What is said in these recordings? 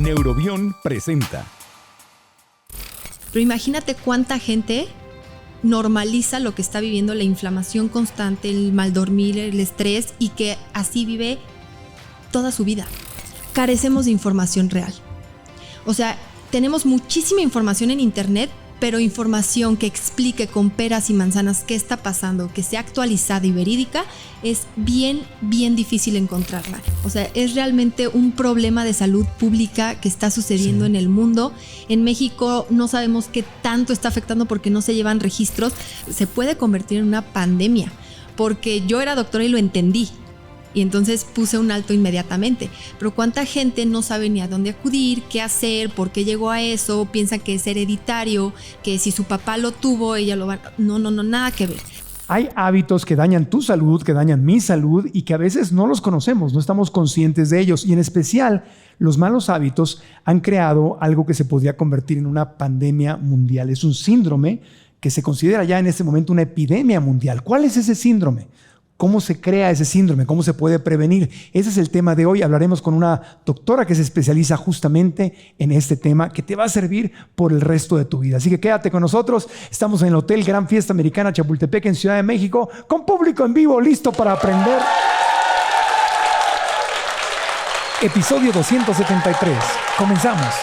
Neurobión presenta. Pero imagínate cuánta gente normaliza lo que está viviendo, la inflamación constante, el mal dormir, el estrés, y que así vive toda su vida. Carecemos de información real. O sea, tenemos muchísima información en internet, pero información que explique con peras y manzanas qué está pasando, que sea actualizada y verídica, es bien difícil encontrarla. O sea, es realmente un problema de salud pública que está sucediendo en el mundo. En México no sabemos qué tanto está afectando porque no se llevan registros. Se puede convertir en una pandemia, porque yo era doctora y lo entendí. Y entonces puse un alto inmediatamente. Pero cuánta gente no sabe ni a dónde acudir, qué hacer, por qué llegó a eso, piensa que es hereditario, que si su papá lo tuvo, ella lo va... No, nada que ver. Hay hábitos que dañan tu salud, que dañan mi salud y que a veces no los conocemos, no estamos conscientes de ellos. Y en especial, los malos hábitos han creado algo que se podría convertir en una pandemia mundial. Es un síndrome que se considera ya en este momento una epidemia mundial. ¿Cuál es ese síndrome? ¿Cómo se crea ese síndrome? ¿Cómo se puede prevenir? Ese es el tema de hoy. Hablaremos con una doctora que se especializa justamente en este tema que te va a servir por el resto de tu vida. Así que quédate con nosotros. Estamos en el Hotel Gran Fiesta Americana Chapultepec en Ciudad de México, con público en vivo listo para aprender. Episodio 273. Comenzamos.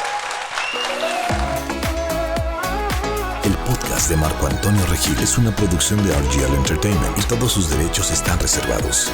El podcast de Marco Antonio Regil es una producción de RGL Entertainment y todos sus derechos están reservados.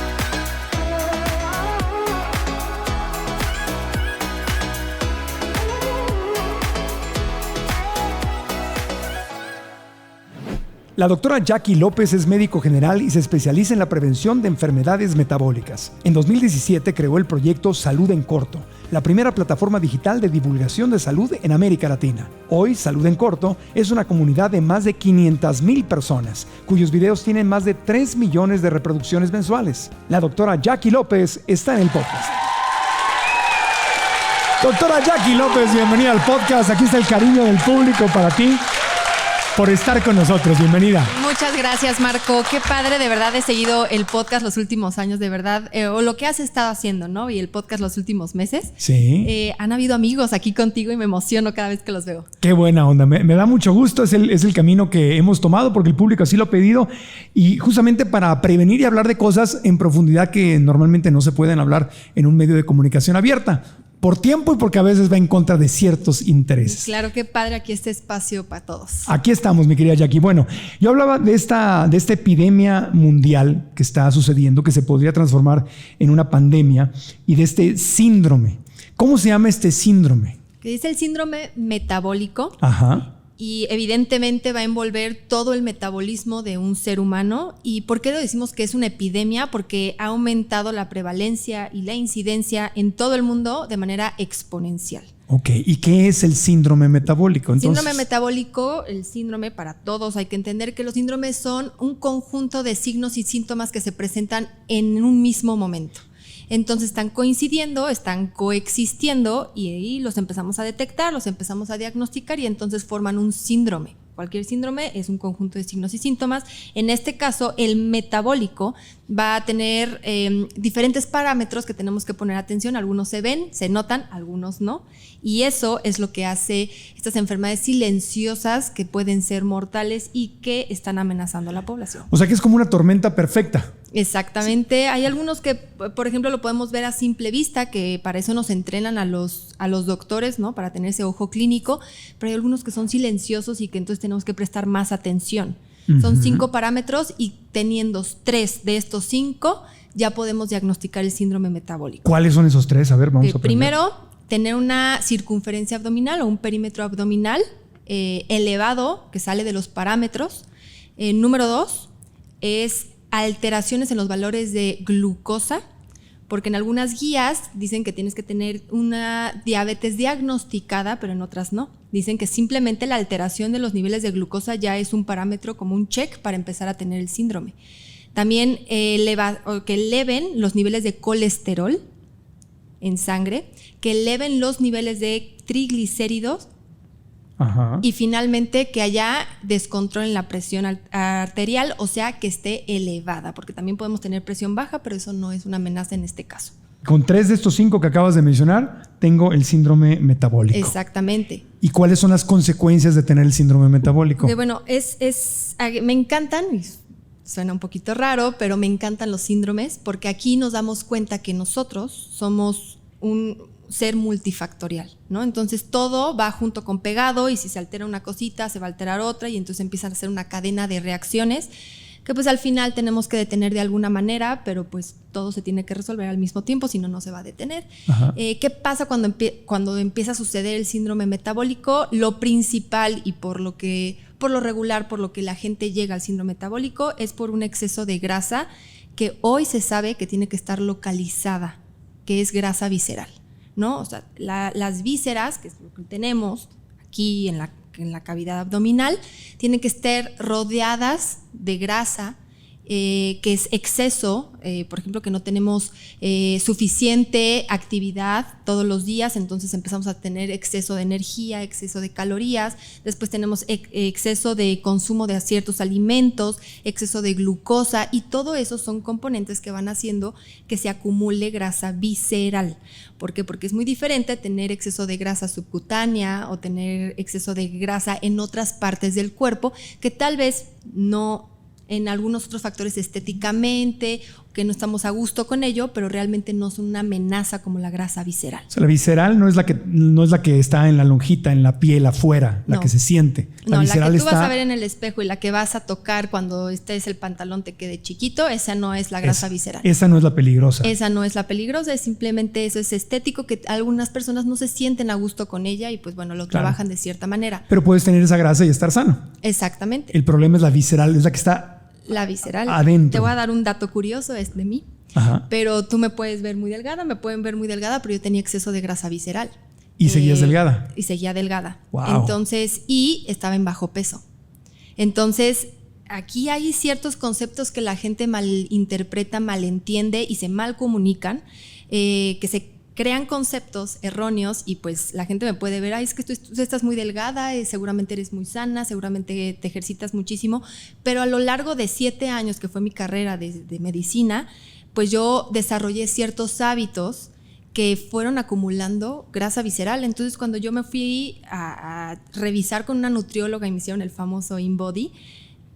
La doctora Jackie López es médico general y se especializa en la prevención de enfermedades metabólicas. En 2017 creó el proyecto Salud en Corto, la primera plataforma digital de divulgación de salud en América Latina. Hoy, Salud en Corto es una comunidad de más de 500,000 personas, cuyos videos tienen más de 3 millones de reproducciones mensuales. La doctora Jackie López está en el podcast. Doctora Jackie López, bienvenida al podcast. Aquí está el cariño del público para ti, por estar con nosotros. Bienvenida. Muchas gracias, Marco. Qué padre, de verdad he seguido el podcast los últimos años, de verdad, o lo que has estado haciendo, ¿no? Y el podcast los últimos meses. Sí. Han habido amigos aquí contigo y me emociono cada vez que los veo. Qué buena onda. Me da mucho gusto. Es el camino que hemos tomado porque el público así lo ha pedido, y justamente para prevenir y hablar de cosas en profundidad que normalmente no se pueden hablar en un medio de comunicación abierta. Por tiempo y porque a veces va en contra de ciertos intereses. Claro, qué padre aquí este espacio para todos. Aquí estamos, mi querida Jackie. Bueno, yo hablaba de esta epidemia mundial que está sucediendo, que se podría transformar en una pandemia, y de este síndrome. ¿Cómo se llama este síndrome? Que dice el síndrome metabólico. Ajá. Y evidentemente va a envolver todo el metabolismo de un ser humano. ¿Y por qué lo decimos que es una epidemia? Porque ha aumentado la prevalencia y la incidencia en todo el mundo de manera exponencial. Ok, ¿y qué es el síndrome metabólico? Entonces, síndrome metabólico, el síndrome para todos, hay que entender que los síndromes son un conjunto de signos y síntomas que se presentan en un mismo momento. Entonces están coincidiendo, están coexistiendo, y ahí los empezamos a detectar, los empezamos a diagnosticar y entonces forman un síndrome. Cualquier síndrome es un conjunto de signos y síntomas. En este caso, el metabólico va a tener diferentes parámetros que tenemos que poner atención. Algunos se ven, se notan, algunos no. Y eso es lo que hace estas enfermedades silenciosas que pueden ser mortales y que están amenazando a la población. O sea que es como una tormenta perfecta. Exactamente. Sí. Hay algunos que, por ejemplo, lo podemos ver a simple vista, que para eso nos entrenan a los doctores, ¿no? Para tener ese ojo clínico, pero hay algunos que son silenciosos y que entonces tenemos que prestar más atención. Uh-huh. Son 5 parámetros y teniendo 3 de estos 5 ya podemos diagnosticar el síndrome metabólico. ¿Cuáles son esos 3? A ver, vamos a aprender. Primero, tener una circunferencia abdominal o un perímetro abdominal elevado, que sale de los parámetros. Número 2 es alteraciones en los valores de glucosa, porque en algunas guías dicen que tienes que tener una diabetes diagnosticada, pero en otras no. Dicen que simplemente la alteración de los niveles de glucosa ya es un parámetro como un check para empezar a tener el síndrome. También que eleven los niveles de colesterol en sangre, que eleven los niveles de triglicéridos. Ajá. Y finalmente que haya descontrol en la presión arterial, o sea que esté elevada, porque también podemos tener presión baja, pero eso no es una amenaza en este caso. Con 3 de estos 5 que acabas de mencionar, tengo el síndrome metabólico. Exactamente. ¿Y cuáles son las consecuencias de tener el síndrome metabólico? Bueno, me encantan, suena un poquito raro, pero me encantan los síndromes porque aquí nos damos cuenta que nosotros somos un ser multifactorial, ¿no? Entonces todo va junto con pegado y si se altera una cosita, se va a alterar otra y entonces empiezan a hacer una cadena de reacciones que pues al final tenemos que detener de alguna manera, pero pues todo se tiene que resolver al mismo tiempo, si no, no se va a detener. ¿Qué pasa cuando empieza a suceder el síndrome metabólico? Lo principal y por lo regular, por lo que la gente llega al síndrome metabólico es por un exceso de grasa que hoy se sabe que tiene que estar localizada, que es grasa visceral, ¿no? O sea, las vísceras, que es lo que tenemos aquí en la cavidad abdominal, tienen que estar rodeadas de grasa, que es exceso, por ejemplo, que no tenemos suficiente actividad todos los días, entonces empezamos a tener exceso de energía, exceso de calorías, después tenemos exceso de consumo de ciertos alimentos, exceso de glucosa, y todo eso son componentes que van haciendo que se acumule grasa visceral. ¿Por qué? Porque es muy diferente tener exceso de grasa subcutánea o tener exceso de grasa en otras partes del cuerpo que tal vez no, en algunos otros factores estéticamente, que no estamos a gusto con ello, pero realmente no son una amenaza como la grasa visceral. O sea, la visceral no es la que está en la lonjita, en la piel afuera, la que se siente. La que tú vas a ver en el espejo y la que vas a tocar cuando el pantalón te quede chiquito, esa no es la grasa visceral. Esa no es la peligrosa. Esa no es la peligrosa, es simplemente eso, es estético, que algunas personas no se sienten a gusto con ella y pues bueno, lo trabajan de cierta manera. Pero puedes tener esa grasa y estar sano. Exactamente. El problema es la visceral, es la que está la visceral. Adentro. Te voy a dar un dato curioso, es de mí. Pero tú me puedes ver muy delgada, me pueden ver muy delgada, pero yo tenía exceso de grasa visceral. ¿Y seguías delgada? Y seguía delgada. Wow. Entonces, y estaba en bajo peso. Entonces, aquí hay ciertos conceptos que la gente malinterpreta, malentiende y se mal comunican, que se crean conceptos erróneos y pues la gente me puede ver, es que tú estás muy delgada, seguramente eres muy sana, seguramente te ejercitas muchísimo, pero a lo largo de 7 años que fue mi carrera de medicina, pues yo desarrollé ciertos hábitos que fueron acumulando grasa visceral. Entonces cuando yo me fui a revisar con una nutrióloga y me hicieron el famoso InBody,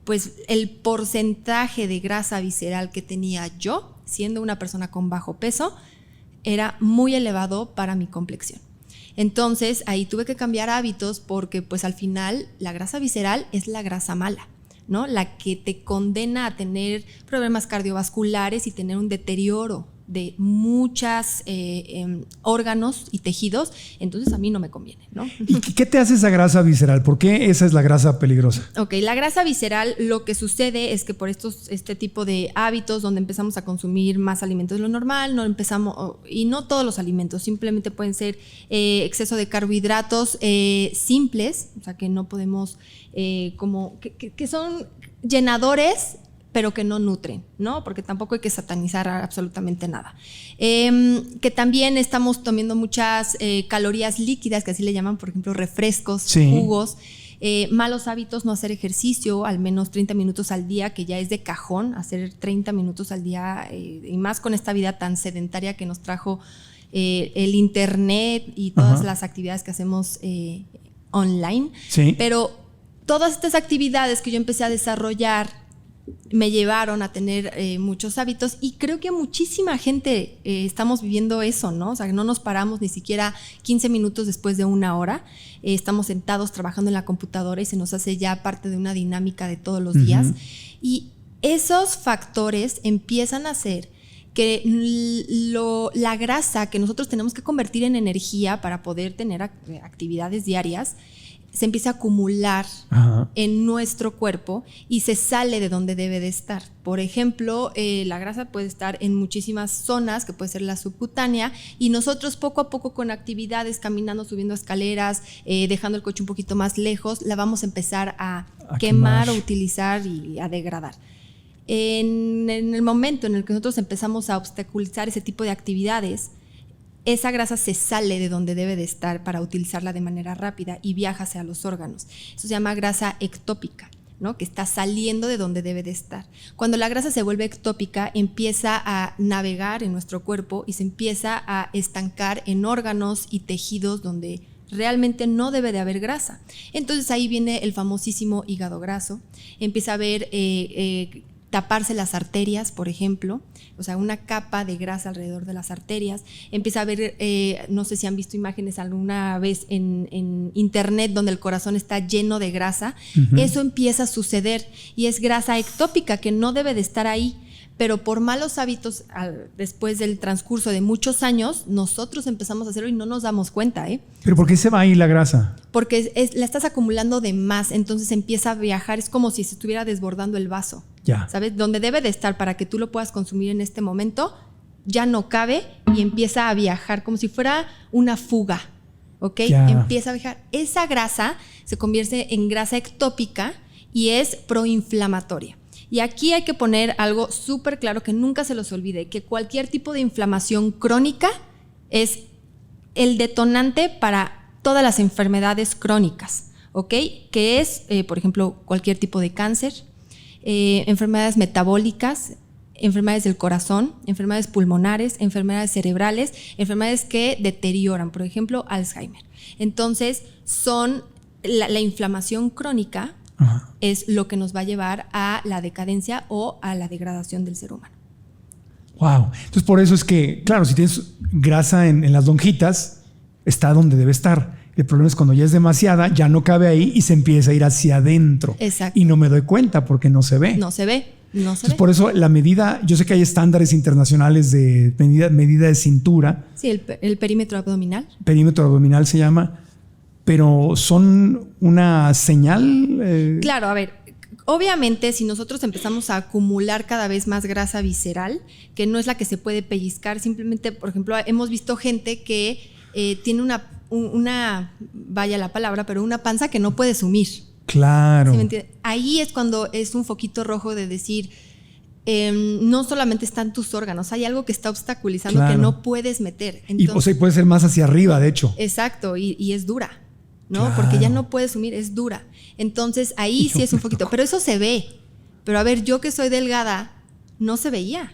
pues el porcentaje de grasa visceral que tenía yo, siendo una persona con bajo peso, era muy elevado para mi complexión. Entonces ahí tuve que cambiar hábitos porque pues al final la grasa visceral es la grasa mala, ¿no? La que te condena a tener problemas cardiovasculares y tener un deterioro de muchos órganos y tejidos, entonces a mí no me conviene, ¿no? ¿Y qué te hace esa grasa visceral? ¿Por qué esa es la grasa peligrosa? Ok, la grasa visceral, lo que sucede es que por este tipo de hábitos donde empezamos a consumir más alimentos de lo normal, y no todos los alimentos, simplemente pueden ser exceso de carbohidratos simples, o sea que no podemos, que son llenadores, pero que no nutren, ¿no? Porque tampoco hay que satanizar absolutamente nada. Que también estamos tomando muchas calorías líquidas, que así le llaman, por ejemplo, refrescos, jugos. Malos hábitos, no hacer ejercicio, al menos 30 minutos al día, que ya es de cajón, hacer 30 minutos al día, y más con esta vida tan sedentaria que nos trajo el internet y todas las actividades que hacemos online. Sí. Pero todas estas actividades que yo empecé a desarrollar me llevaron a tener muchos hábitos y creo que muchísima gente estamos viviendo eso, ¿no? O sea, que no nos paramos ni siquiera 15 minutos después de 1 hora, estamos sentados trabajando en la computadora y se nos hace ya parte de una dinámica de todos los días y esos factores empiezan a hacer que la grasa que nosotros tenemos que convertir en energía para poder tener actividades diarias se empieza a acumular en nuestro cuerpo y se sale de donde debe de estar. Por ejemplo, la grasa puede estar en muchísimas zonas, que puede ser la subcutánea, y nosotros poco a poco con actividades, caminando, subiendo escaleras, dejando el coche un poquito más lejos, la vamos a empezar a quemar o utilizar y a degradar. En el momento en el que nosotros empezamos a obstaculizar ese tipo de actividades, esa grasa se sale de donde debe de estar para utilizarla de manera rápida y viaja hacia los órganos. Eso se llama grasa ectópica, ¿no? Que está saliendo de donde debe de estar. Cuando la grasa se vuelve ectópica, empieza a navegar en nuestro cuerpo y se empieza a estancar en órganos y tejidos donde realmente no debe de haber grasa. Entonces ahí viene el famosísimo hígado graso, empieza a haber taparse las arterias, por ejemplo, o sea, una capa de grasa alrededor de las arterias, empieza a haber, no sé si han visto imágenes alguna vez en internet donde el corazón está lleno de grasa, eso empieza a suceder y es grasa ectópica que no debe de estar ahí. Pero por malos hábitos, después del transcurso de muchos años, nosotros empezamos a hacerlo y no nos damos cuenta, ¿eh? ¿Pero por qué se va ahí la grasa? Porque la estás acumulando de más, entonces empieza a viajar, es como si se estuviera desbordando el vaso. Ya. ¿Sabes? Donde debe de estar para que tú lo puedas consumir en este momento, ya no cabe y empieza a viajar como si fuera una fuga, ¿ok? Ya. Empieza a viajar. Esa grasa se convierte en grasa ectópica y es proinflamatoria. Y aquí hay que poner algo súper claro que nunca se los olvide, que cualquier tipo de inflamación crónica es el detonante para todas las enfermedades crónicas, ¿ok? Que es, por ejemplo, cualquier tipo de cáncer, enfermedades metabólicas, enfermedades del corazón, enfermedades pulmonares, enfermedades cerebrales, enfermedades que deterioran, por ejemplo, Alzheimer. Entonces, son la inflamación crónica. Ajá. Es lo que nos va a llevar a la decadencia o a la degradación del ser humano. Wow. Entonces por eso es que, claro, si tienes grasa en las lonjitas, está donde debe estar. El problema es cuando ya es demasiada, ya no cabe ahí y se empieza a ir hacia adentro. Exacto. Y no me doy cuenta porque no se ve. No se ve. Entonces, por eso la medida, yo sé que hay estándares internacionales de medida de cintura. Sí, el perímetro abdominal. Perímetro abdominal se llama. Pero son una señal. Claro, a ver, obviamente si nosotros empezamos a acumular cada vez más grasa visceral, que no es la que se puede pellizcar, simplemente, por ejemplo, hemos visto gente que tiene una, vaya la palabra, pero una panza que no puede sumir. Claro. ¿Sí me entiende? Ahí es cuando es un foquito rojo de decir, no solamente están tus órganos, hay algo que está obstaculizando, claro, que no puedes meter. Entonces, o sea, puede ser más hacia arriba, de hecho. Exacto, y es dura, ¿no? Claro. Porque ya no puedes sumir, es dura. Entonces ahí sí es un poquito, pero eso se ve. Pero a ver, yo que soy delgada, no se veía,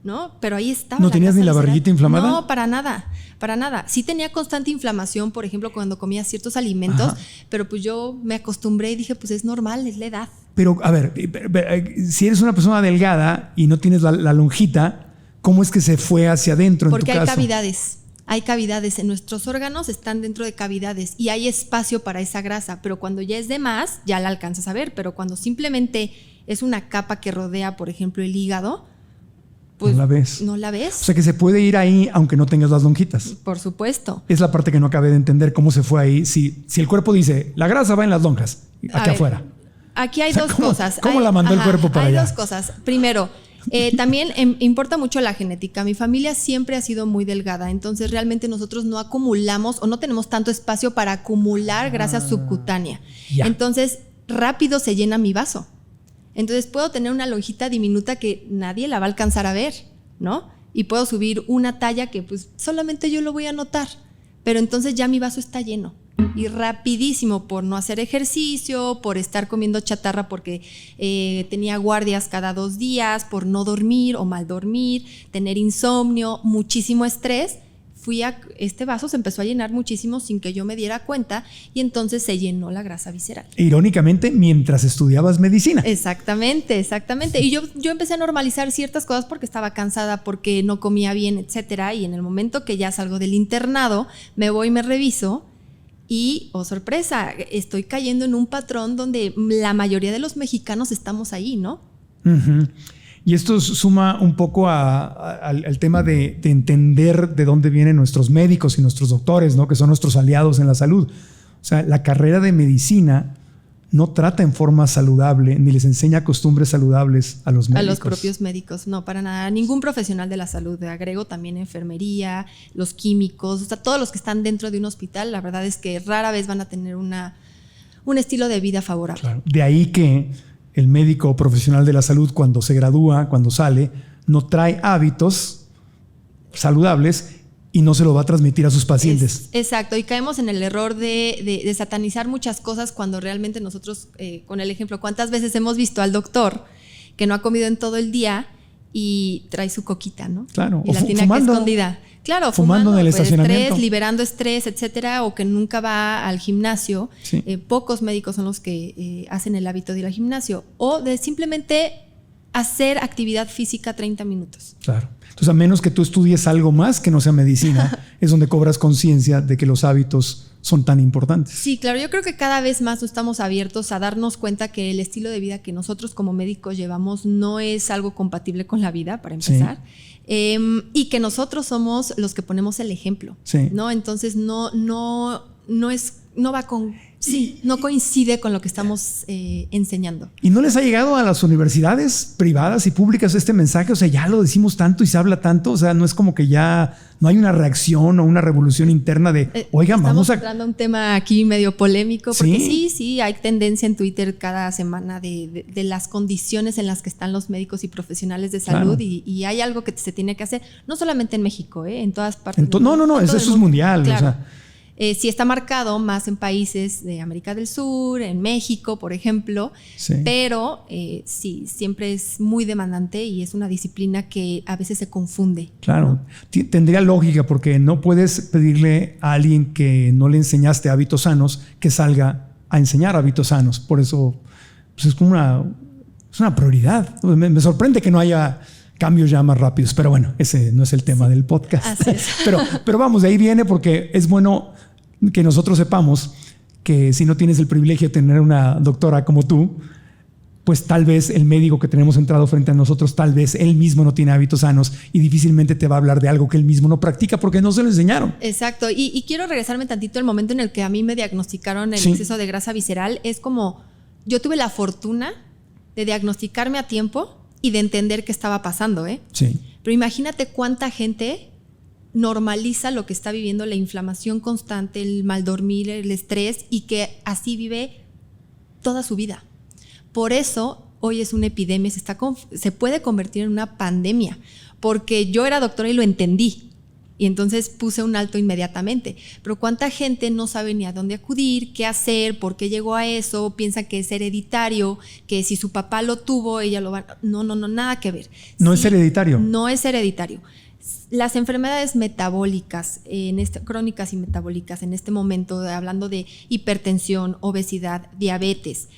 ¿no? Pero ahí estaba. ¿No tenías ni la barriguita inflamada? No, para nada, para nada. Sí tenía constante inflamación, por ejemplo, cuando comía ciertos alimentos, ajá, pero pues yo me acostumbré y dije, pues es normal, es la edad. Pero a ver, si eres una persona delgada y no tienes la lonjita, ¿cómo es que se fue hacia adentro? Porque en tu hay caso? Hay cavidades en nuestros órganos, están dentro de cavidades y hay espacio para esa grasa, pero cuando ya es de más, ya la alcanzas a ver, pero cuando simplemente es una capa que rodea, por ejemplo, el hígado, pues no la ves. O sea que se puede ir ahí aunque no tengas las lonjitas. Por supuesto. Es la parte que no acabé de entender, cómo se fue ahí. Si el cuerpo dice, la grasa va en las lonjas, aquí afuera. Aquí hay dos cosas. ¿Cómo la mandó el cuerpo para allá? Hay dos cosas. Primero, también importa mucho la genética. Mi familia siempre ha sido muy delgada, entonces realmente nosotros no acumulamos o no tenemos tanto espacio para acumular grasa subcutánea. Ya. Entonces, rápido se llena mi vaso. Entonces puedo tener una lonjita diminuta que nadie la va a alcanzar a ver, ¿no? Y puedo subir una talla que pues solamente yo lo voy a notar, pero entonces ya mi vaso está lleno. Y rapidísimo, por no hacer ejercicio, por estar comiendo chatarra porque tenía guardias cada 2 días, por no dormir o mal dormir, tener insomnio, muchísimo estrés, este vaso se empezó a llenar muchísimo sin que yo me diera cuenta y entonces se llenó la grasa visceral. Irónicamente, mientras estudiabas medicina. Exactamente, exactamente. Y yo empecé a normalizar ciertas cosas porque estaba cansada, porque no comía bien, etcétera. Y en el momento que ya salgo del internado, me voy y me reviso. Y, oh sorpresa, estoy cayendo en un patrón donde la mayoría de los mexicanos estamos ahí, ¿no? Uh-huh. Y esto suma un poco al tema de entender de dónde vienen nuestros médicos y nuestros doctores, ¿no? Que son nuestros aliados en la salud. O sea, la carrera de medicina no trata en forma saludable ni les enseña costumbres saludables a los médicos. A los propios médicos, no, para nada. Ningún profesional de la salud. Agrego también enfermería, los químicos, o sea, todos los que están dentro de un hospital, la verdad es que rara vez van a tener un estilo de vida favorable. Claro. De ahí que el médico profesional de la salud, cuando se gradúa, cuando sale, no trae hábitos saludables y no se lo va a transmitir a sus pacientes. Exacto, y caemos en el error de satanizar muchas cosas cuando realmente nosotros, con el ejemplo, ¿cuántas veces hemos visto al doctor que no ha comido en todo el día y trae su coquita, ¿no? Claro, y la tiene aquí escondida. Claro, fumando en el estacionamiento. Estrés, liberando estrés, etcétera, o que nunca va al gimnasio. Sí. Pocos médicos son los que hacen el hábito de ir al gimnasio. O de simplemente hacer actividad física 30 minutos. Claro. Entonces, a menos que tú estudies algo más que no sea medicina, es donde cobras conciencia de que los hábitos son tan importantes. Sí, claro. Yo creo que cada vez más estamos abiertos a darnos cuenta que el estilo de vida que nosotros como médicos llevamos no es algo compatible con la vida, para empezar. Sí. Y que nosotros somos los que ponemos el ejemplo, sí. ¿no? Entonces no coincide con lo que estamos enseñando. ¿Y no les ha llegado a las universidades privadas y públicas este mensaje? O sea, ya lo decimos tanto y se habla tanto, o sea, no es como que ya no hay una reacción o una revolución interna de, oigan, vamos a... Estamos entrando a un tema aquí medio polémico, porque ¿Sí? sí, hay tendencia en Twitter cada semana de las condiciones en las que están los médicos y profesionales de salud, claro. y hay algo que se tiene que hacer, no solamente en México, en todas partes. No, eso es mundial, claro. O sea. Sí está marcado más en países de América del Sur, en México, por ejemplo, sí. Pero sí, siempre es muy demandante y es una disciplina que a veces se confunde. Claro, ¿no? Tendría lógica porque no puedes pedirle a alguien que no le enseñaste hábitos sanos que salga a enseñar hábitos sanos. Por eso pues es como una prioridad. Me sorprende que no haya cambios ya más rápidos, pero bueno, ese no es el tema del podcast. Así es. Pero vamos, de ahí viene porque es bueno que nosotros sepamos que si no tienes el privilegio de tener una doctora como tú, pues tal vez el médico que tenemos entrado frente a nosotros, tal vez él mismo no tiene hábitos sanos y difícilmente te va a hablar de algo que él mismo no practica porque no se lo enseñaron. Exacto, y quiero regresarme tantito al momento en el que a mí me diagnosticaron el exceso de grasa visceral. Es como, yo tuve la fortuna de diagnosticarme a tiempo y de entender qué estaba pasando, Sí. Pero imagínate cuánta gente normaliza lo que está viviendo, la inflamación constante, el mal dormir, el estrés, y que así vive toda su vida. Por eso hoy es una epidemia, se puede convertir en una pandemia, porque yo era doctora y lo entendí, y entonces puse un alto inmediatamente. Pero cuánta gente no sabe ni a dónde acudir, qué hacer, por qué llegó a eso, piensa que es hereditario, que si su papá lo tuvo, ella lo va... No, nada que ver. ¿No es hereditario? No es hereditario. Las enfermedades metabólicas, crónicas y metabólicas, en este momento, hablando de hipertensión, obesidad, diabetes,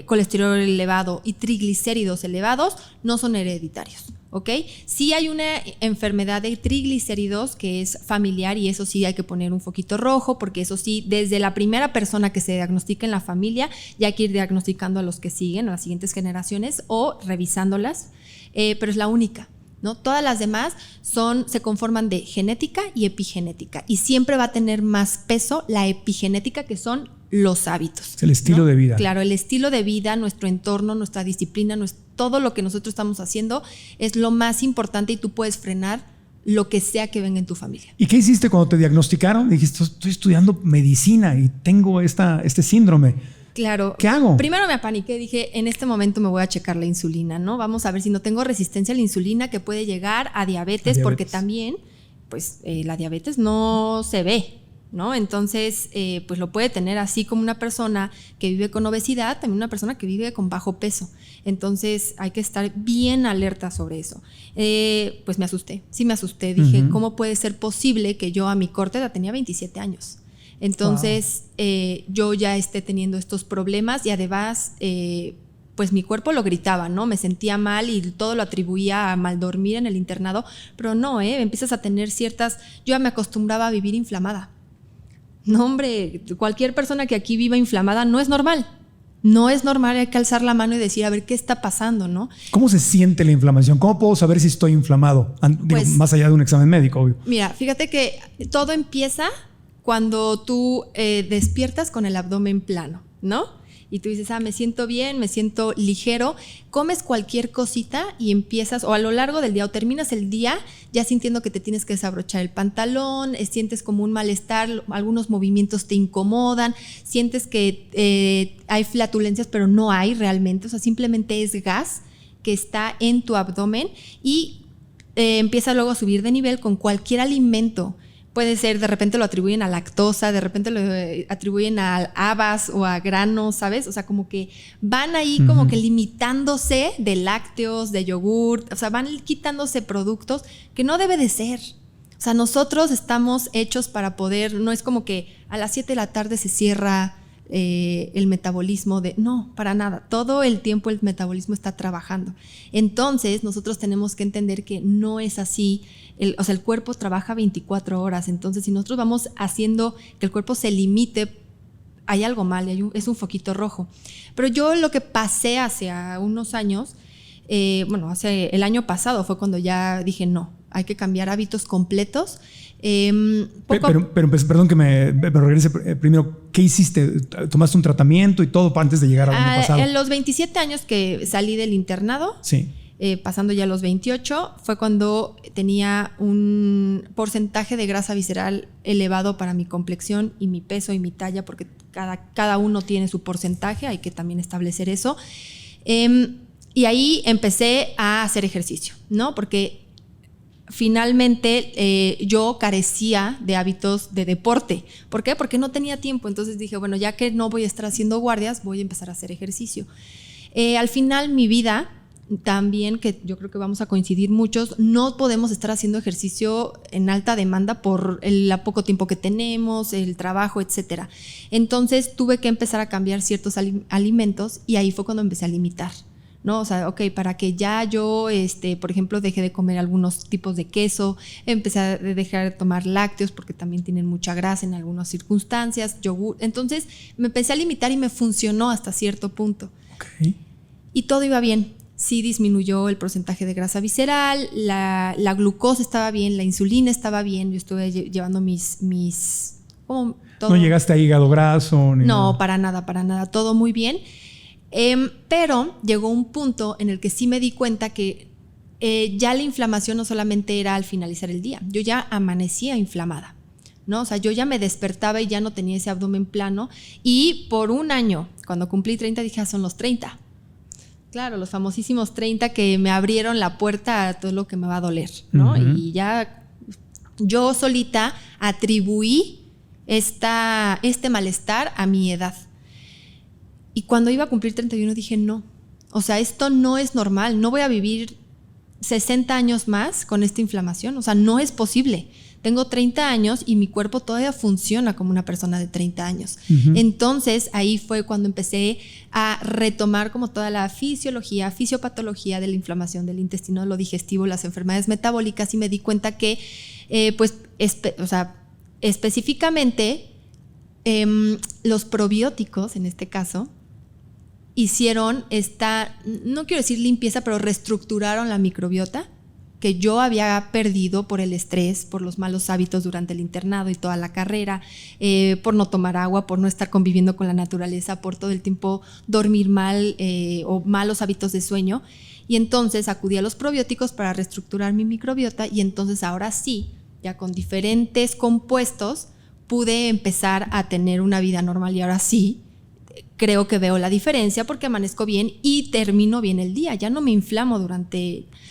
colesterol elevado y triglicéridos elevados, no son hereditarios, ¿ok? Sí hay una enfermedad de triglicéridos que es familiar, y eso sí hay que poner un foquito rojo, porque eso sí, desde la primera persona que se diagnostica en la familia, ya hay que ir diagnosticando a los que siguen, a las siguientes generaciones, o revisándolas, pero es la única, ¿no? Todas las demás se conforman de genética y epigenética, y siempre va a tener más peso la epigenética, que son los hábitos. Es el estilo, ¿no?, de vida. Claro, el estilo de vida, nuestro entorno, nuestra disciplina, todo lo que nosotros estamos haciendo es lo más importante, y tú puedes frenar lo que sea que venga en tu familia. ¿Y qué hiciste cuando te diagnosticaron? Dijiste, estoy estudiando medicina y tengo este síndrome. Claro. ¿Qué hago? Primero me apaniqué, dije, en este momento me voy a checar la insulina, ¿no? Vamos a ver si no tengo resistencia a la insulina, que puede llegar a diabetes, porque también, pues, la diabetes no se ve, ¿no? Entonces, pues lo puede tener así como una persona que vive con obesidad, también una persona que vive con bajo peso. Entonces, hay que estar bien alerta sobre eso. Pues me asusté, dije, ¿cómo puede ser posible que yo a mi corta edad, tenía 27 años? Entonces, yo ya esté teniendo estos problemas, y además, pues mi cuerpo lo gritaba, ¿no? Me sentía mal y todo lo atribuía a mal dormir en el internado, pero no, empiezas a tener yo ya me acostumbraba a vivir inflamada. No, hombre, cualquier persona que aquí viva inflamada no es normal. No es normal, hay que alzar la mano y decir, a ver, ¿qué está pasando, no? ¿Cómo se siente la inflamación? ¿Cómo puedo saber si estoy inflamado? Pues, más allá de un examen médico, obvio. Mira, fíjate que todo empieza cuando tú despiertas con el abdomen plano, ¿no? Y tú dices, me siento bien, me siento ligero, comes cualquier cosita y empiezas, o a lo largo del día, o terminas el día ya sintiendo que te tienes que desabrochar el pantalón, sientes como un malestar, algunos movimientos te incomodan, sientes que hay flatulencias, pero no hay realmente, o sea, simplemente es gas que está en tu abdomen, y empieza luego a subir de nivel con cualquier alimento. Puede ser, de repente lo atribuyen a lactosa, de repente lo atribuyen a habas o a granos, ¿sabes? O sea, como que van ahí como que limitándose de lácteos, de yogurt, o sea, van quitándose productos que no debe de ser. O sea, nosotros estamos hechos para poder, no es como que a las 7 de la tarde se cierra el metabolismo no, para nada, todo el tiempo el metabolismo está trabajando. Entonces nosotros tenemos que entender que no es así. O sea, el cuerpo trabaja 24 horas, entonces si nosotros vamos haciendo que el cuerpo se limite, hay algo mal, es un foquito rojo. Pero yo lo que pasé hace unos años, hace el año pasado fue cuando ya dije no, hay que cambiar hábitos completos. Pero perdón que me regrese primero. ¿Qué hiciste? ¿Tomaste un tratamiento y todo antes de llegar al año pasado? En los 27 años que salí del internado, sí. Pasando ya a los 28, fue cuando tenía un porcentaje de grasa visceral elevado para mi complexión y mi peso y mi talla, porque cada uno tiene su porcentaje, hay que también establecer eso. Y ahí empecé a hacer ejercicio, ¿no? Porque finalmente yo carecía de hábitos de deporte. ¿Por qué? Porque no tenía tiempo. Entonces dije, bueno, ya que no voy a estar haciendo guardias, voy a empezar a hacer ejercicio. Al final mi vida también, que yo creo que vamos a coincidir muchos, no podemos estar haciendo ejercicio en alta demanda por el poco tiempo que tenemos, el trabajo, etcétera. Entonces tuve que empezar a cambiar ciertos alimentos y ahí fue cuando empecé a limitar, ¿no? O sea, para que ya yo, por ejemplo, dejé de comer algunos tipos de queso, empecé a dejar de tomar lácteos porque también tienen mucha grasa en algunas circunstancias, yogur. Entonces me empecé a limitar y me funcionó hasta cierto punto. Okay. Y todo iba bien. Sí disminuyó el porcentaje de grasa visceral, la glucosa estaba bien, la insulina estaba bien. Yo estuve llevando todo. ¿No llegaste a hígado graso? No, para nada, todo muy bien. Pero llegó un punto en el que sí me di cuenta que ya la inflamación no solamente era al finalizar el día, yo ya amanecía inflamada, ¿no? O sea, yo ya me despertaba y ya no tenía ese abdomen plano. Y por un año, cuando cumplí 30, dije, son los 30. Claro, los famosísimos 30 que me abrieron la puerta a todo lo que me va a doler, ¿no? Y ya yo solita atribuí este malestar a mi edad. Y cuando iba a cumplir 31 dije, no, o sea, esto no es normal, no voy a vivir 60 años más con esta inflamación, o sea, no es posible. Tengo 30 años y mi cuerpo todavía funciona como una persona de 30 años. Entonces, ahí fue cuando empecé a retomar como toda la fisiopatología de la inflamación del intestino, lo digestivo, las enfermedades metabólicas, y me di cuenta que, específicamente, los probióticos, en este caso, hicieron no quiero decir limpieza, pero reestructuraron la microbiota que yo había perdido por el estrés, por los malos hábitos durante el internado y toda la carrera, por no tomar agua, por no estar conviviendo con la naturaleza, por todo el tiempo dormir mal o malos hábitos de sueño. Y entonces acudí a los probióticos para reestructurar mi microbiota, y entonces ahora sí, ya con diferentes compuestos, pude empezar a tener una vida normal, y ahora sí creo que veo la diferencia porque amanezco bien y termino bien el día. Ya no me inflamo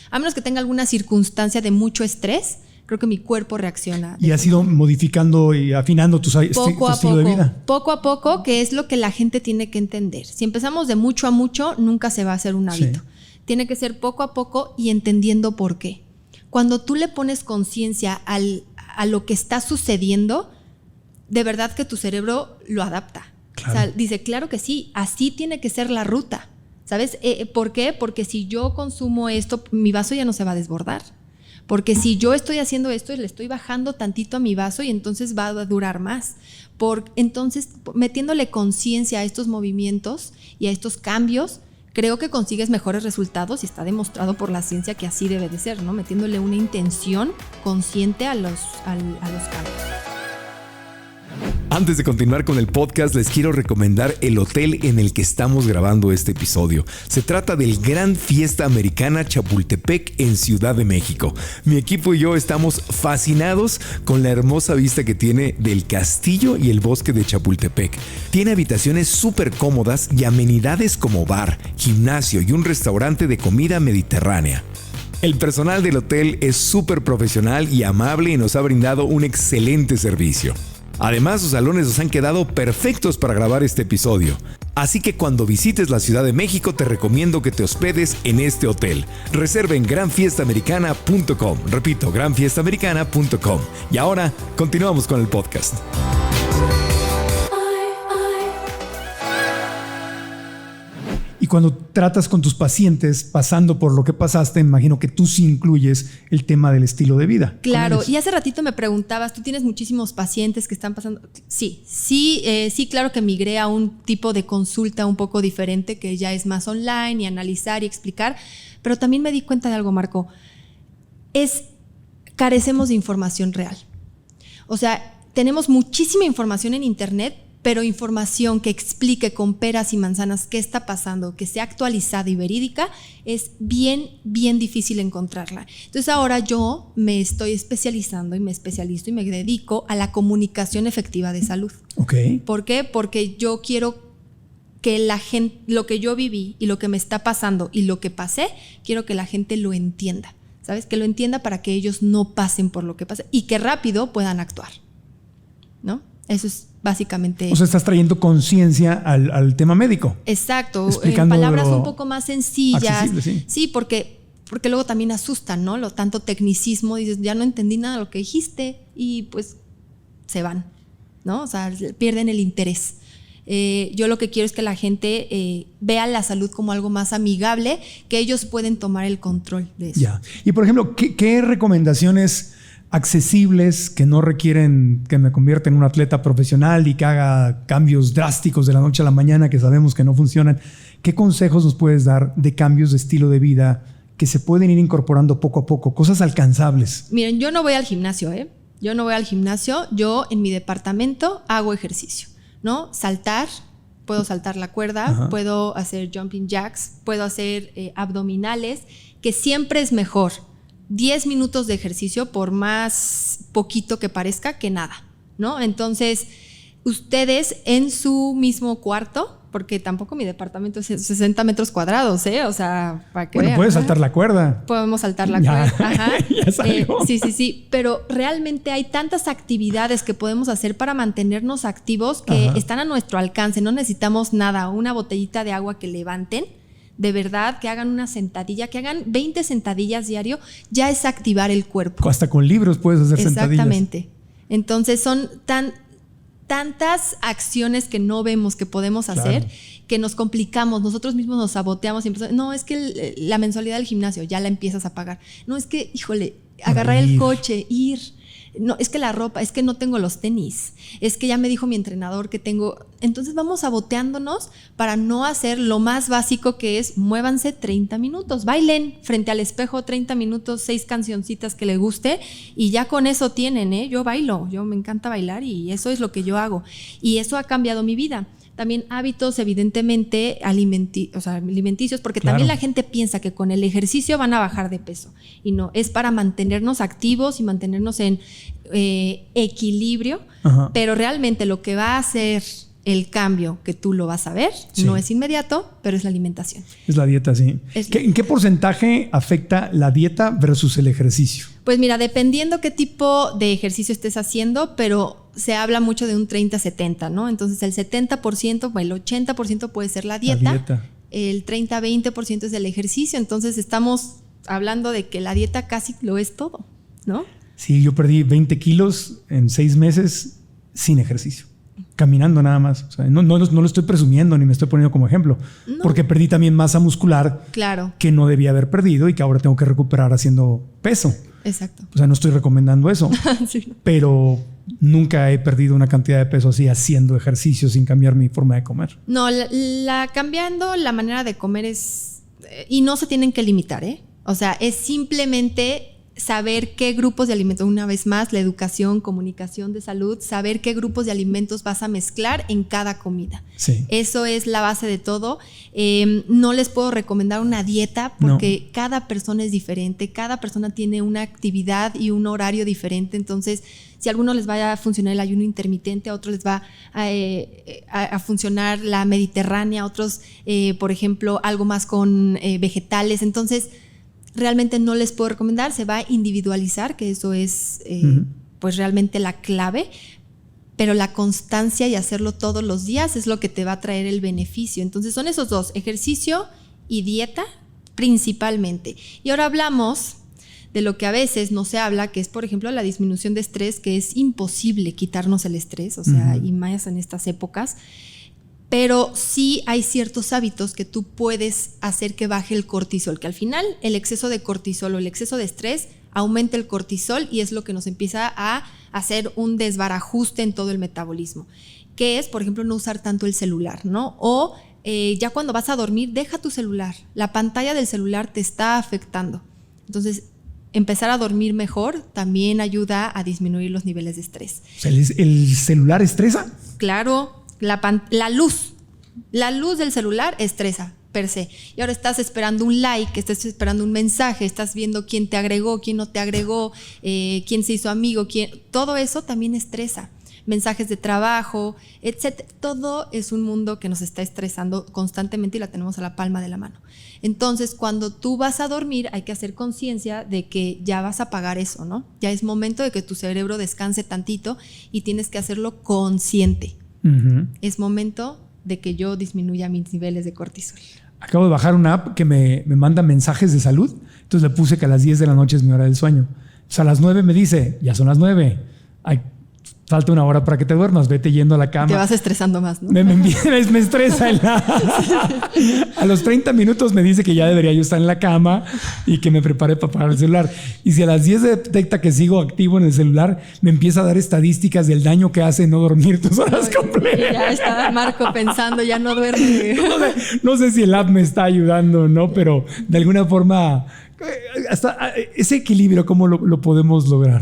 a menos que tenga alguna circunstancia de mucho estrés, creo que mi cuerpo reacciona. ¿Y has ido modificando y afinando tu estilo de vida? Poco a poco, que es lo que la gente tiene que entender. Si empezamos de mucho a mucho, nunca se va a hacer un hábito. Sí. Tiene que ser poco a poco y entendiendo por qué. Cuando tú le pones conciencia a lo que está sucediendo, de verdad que tu cerebro lo adapta. Claro. O sea, dice, claro que sí, así tiene que ser la ruta. ¿Sabes? ¿Por qué? Porque si yo consumo esto, mi vaso ya no se va a desbordar. Porque si yo estoy haciendo esto, le estoy bajando tantito a mi vaso y entonces va a durar más. Entonces, metiéndole conciencia a estos movimientos y a estos cambios, creo que consigues mejores resultados, y está demostrado por la ciencia que así debe de ser, ¿no? Metiéndole una intención consciente a los cambios. Antes de continuar con el podcast, les quiero recomendar el hotel en el que estamos grabando este episodio. Se trata del Gran Fiesta Americana Chapultepec en Ciudad de México. Mi equipo y yo estamos fascinados con la hermosa vista que tiene del castillo y el bosque de Chapultepec. Tiene habitaciones súper cómodas y amenidades como bar, gimnasio y un restaurante de comida mediterránea. El personal del hotel es súper profesional y amable y nos ha brindado un excelente servicio. Además, sus salones nos han quedado perfectos para grabar este episodio. Así que cuando visites la Ciudad de México te recomiendo que te hospedes en este hotel. Reserva en granfiestaamericana.com. Repito, granfiestaamericana.com. Y ahora, continuamos con el podcast. Y cuando tratas con tus pacientes, pasando por lo que pasaste, imagino que tú sí incluyes el tema del estilo de vida. Claro, y hace ratito me preguntabas, ¿tú tienes muchísimos pacientes que están pasando? Sí, claro que migré a un tipo de consulta un poco diferente, que ya es más online y analizar y explicar, pero también me di cuenta de algo, Marco, carecemos de información real. O sea, tenemos muchísima información en internet, pero información que explique con peras y manzanas qué está pasando, que sea actualizada y verídica, es bien difícil encontrarla. Entonces ahora yo me estoy especializando y me especializo y me dedico a la comunicación efectiva de salud. Okay. ¿Por qué? Porque yo quiero que la gente, lo que yo viví y lo que me está pasando y lo que pasé, quiero que la gente lo entienda, ¿sabes? Que lo entienda para que ellos no pasen por lo que pasa y que rápido puedan actuar, ¿no? Eso es básicamente. O sea, estás trayendo conciencia al tema médico. Exacto, en palabras un poco más sencillas. Sí, porque luego también asustan, ¿no? Lo tanto tecnicismo, dices, ya no entendí nada de lo que dijiste y pues se van, ¿no? O sea, pierden el interés. Yo lo que quiero es que la gente vea la salud como algo más amigable, que ellos pueden tomar el control de eso. Ya. Y por ejemplo, ¿qué recomendaciones accesibles que no requieren que me convierta en un atleta profesional y que haga cambios drásticos de la noche a la mañana que sabemos que no funcionan? ¿Qué consejos nos puedes dar de cambios de estilo de vida que se pueden ir incorporando poco a poco? Cosas alcanzables. Miren, yo no voy al gimnasio, ¿eh? Yo no voy al gimnasio. Yo en mi departamento hago ejercicio, ¿no? Saltar, puedo saltar la cuerda, ajá, puedo hacer jumping jacks, puedo hacer abdominales, que siempre es mejor 10 minutos de ejercicio, por más poquito que parezca, que nada, ¿no? Entonces, ustedes en su mismo cuarto, porque tampoco mi departamento es 60 metros cuadrados, ¿eh? O sea, para que vean. Puedes saltar la cuerda. Podemos saltar la cuerda. Ajá. Ya salió. Sí. Pero realmente hay tantas actividades que podemos hacer para mantenernos activos que ajá, están a nuestro alcance. No necesitamos nada, una botellita de agua que levanten. De verdad, que hagan una sentadilla, que hagan 20 sentadillas diario, ya es activar el cuerpo. Hasta con libros puedes hacer sentadillas. Exactamente. Entonces son tantas acciones que no vemos que podemos hacer, claro, que nos complicamos, nosotros mismos nos saboteamos y empezamos, no, es que la mensualidad del gimnasio ya la empiezas a pagar. No, es que, híjole, agarrar el coche, ir. No, es que la ropa, es que no tengo los tenis, es que ya me dijo mi entrenador que tengo. Entonces vamos saboteándonos para no hacer lo más básico, que es muévanse 30 minutos, bailen frente al espejo 30 minutos, 6 cancioncitas que les guste y ya con eso tienen, ¿eh? Yo bailo, me encanta bailar y eso es lo que yo hago y eso ha cambiado mi vida. También hábitos evidentemente alimenticios, porque claro, también la gente piensa que con el ejercicio van a bajar de peso y no, es para mantenernos activos y mantenernos en equilibrio, ajá, pero realmente lo que va a hacer el cambio, que tú lo vas a ver, sí, no es inmediato, pero es la alimentación. Es la dieta, sí. ¿En qué porcentaje afecta la dieta versus el ejercicio? Pues mira, dependiendo qué tipo de ejercicio estés haciendo, pero se habla mucho de un 30-70, ¿no? Entonces el 70%, el 80% puede ser la dieta. El 30-20% es el ejercicio, entonces estamos hablando de que la dieta casi lo es todo, ¿no? Sí, yo perdí 20 kilos en 6 meses sin ejercicio. Caminando nada más. O sea, no lo estoy presumiendo ni me estoy poniendo como ejemplo. No. Porque perdí también masa muscular, claro, que no debía haber perdido y que ahora tengo que recuperar haciendo peso. Exacto. O sea, no estoy recomendando eso. Sí. Pero nunca he perdido una cantidad de peso así haciendo ejercicio sin cambiar mi forma de comer. No, cambiando la manera de comer es... Y no se tienen que limitar, ¿eh? O sea, es simplemente saber qué grupos de alimentos, una vez más, la educación, comunicación de salud, saber qué grupos de alimentos vas a mezclar en cada comida. Sí. Eso es la base de todo. No les puedo recomendar una dieta porque cada persona es diferente, cada persona tiene una actividad y un horario diferente, entonces si a algunos les va a funcionar el ayuno intermitente, a otros les va a funcionar la mediterránea, a otros, por ejemplo, algo más con vegetales, entonces realmente no les puedo recomendar, se va a individualizar, que eso es pues realmente la clave, pero la constancia y hacerlo todos los días es lo que te va a traer el beneficio. Entonces son esos dos, ejercicio y dieta principalmente. Y ahora hablamos de lo que a veces no se habla, que es, por ejemplo, la disminución de estrés, que es imposible quitarnos el estrés, o sea, y más en estas épocas. Pero sí hay ciertos hábitos que tú puedes hacer que baje el cortisol, que al final el exceso de cortisol o el exceso de estrés aumenta el cortisol y es lo que nos empieza a hacer un desbarajuste en todo el metabolismo, que es, por ejemplo, no usar tanto el celular, ¿no? O ya cuando vas a dormir, deja tu celular. La pantalla del celular te está afectando. Entonces, empezar a dormir mejor también ayuda a disminuir los niveles de estrés. O sea, ¿el celular estresa? Claro, la luz del celular estresa per se. Y ahora estás esperando un like, estás esperando un mensaje, estás viendo quién te agregó, quién no te agregó, quién se hizo amigo, todo eso también estresa. Mensajes de trabajo, etcétera. Todo es un mundo que nos está estresando constantemente y la tenemos a la palma de la mano. Entonces, cuando tú vas a dormir, hay que hacer conciencia de que ya vas a apagar eso, ¿no? Ya es momento de que tu cerebro descanse tantito y tienes que hacerlo consciente. Es momento de que yo disminuya mis niveles de cortisol. Acabo de bajar una app que me manda mensajes de salud. Entonces le puse que a las 10 de la noche es mi hora del sueño. O sea, a las 9 me dice, ya son las 9. Falta una hora para que te duermas, vete yendo a la cama. Te vas estresando más, ¿no? Me estresa. A los 30 minutos me dice que ya debería yo estar en la cama y que me prepare para apagar el celular. Y si a las 10 detecta que sigo activo en el celular, me empieza a dar estadísticas del daño que hace no dormir tus horas completas. Ya está Marco pensando, ya no duerme. No sé si el app me está ayudando o no, pero de alguna forma, hasta ese equilibrio, ¿cómo lo podemos lograr?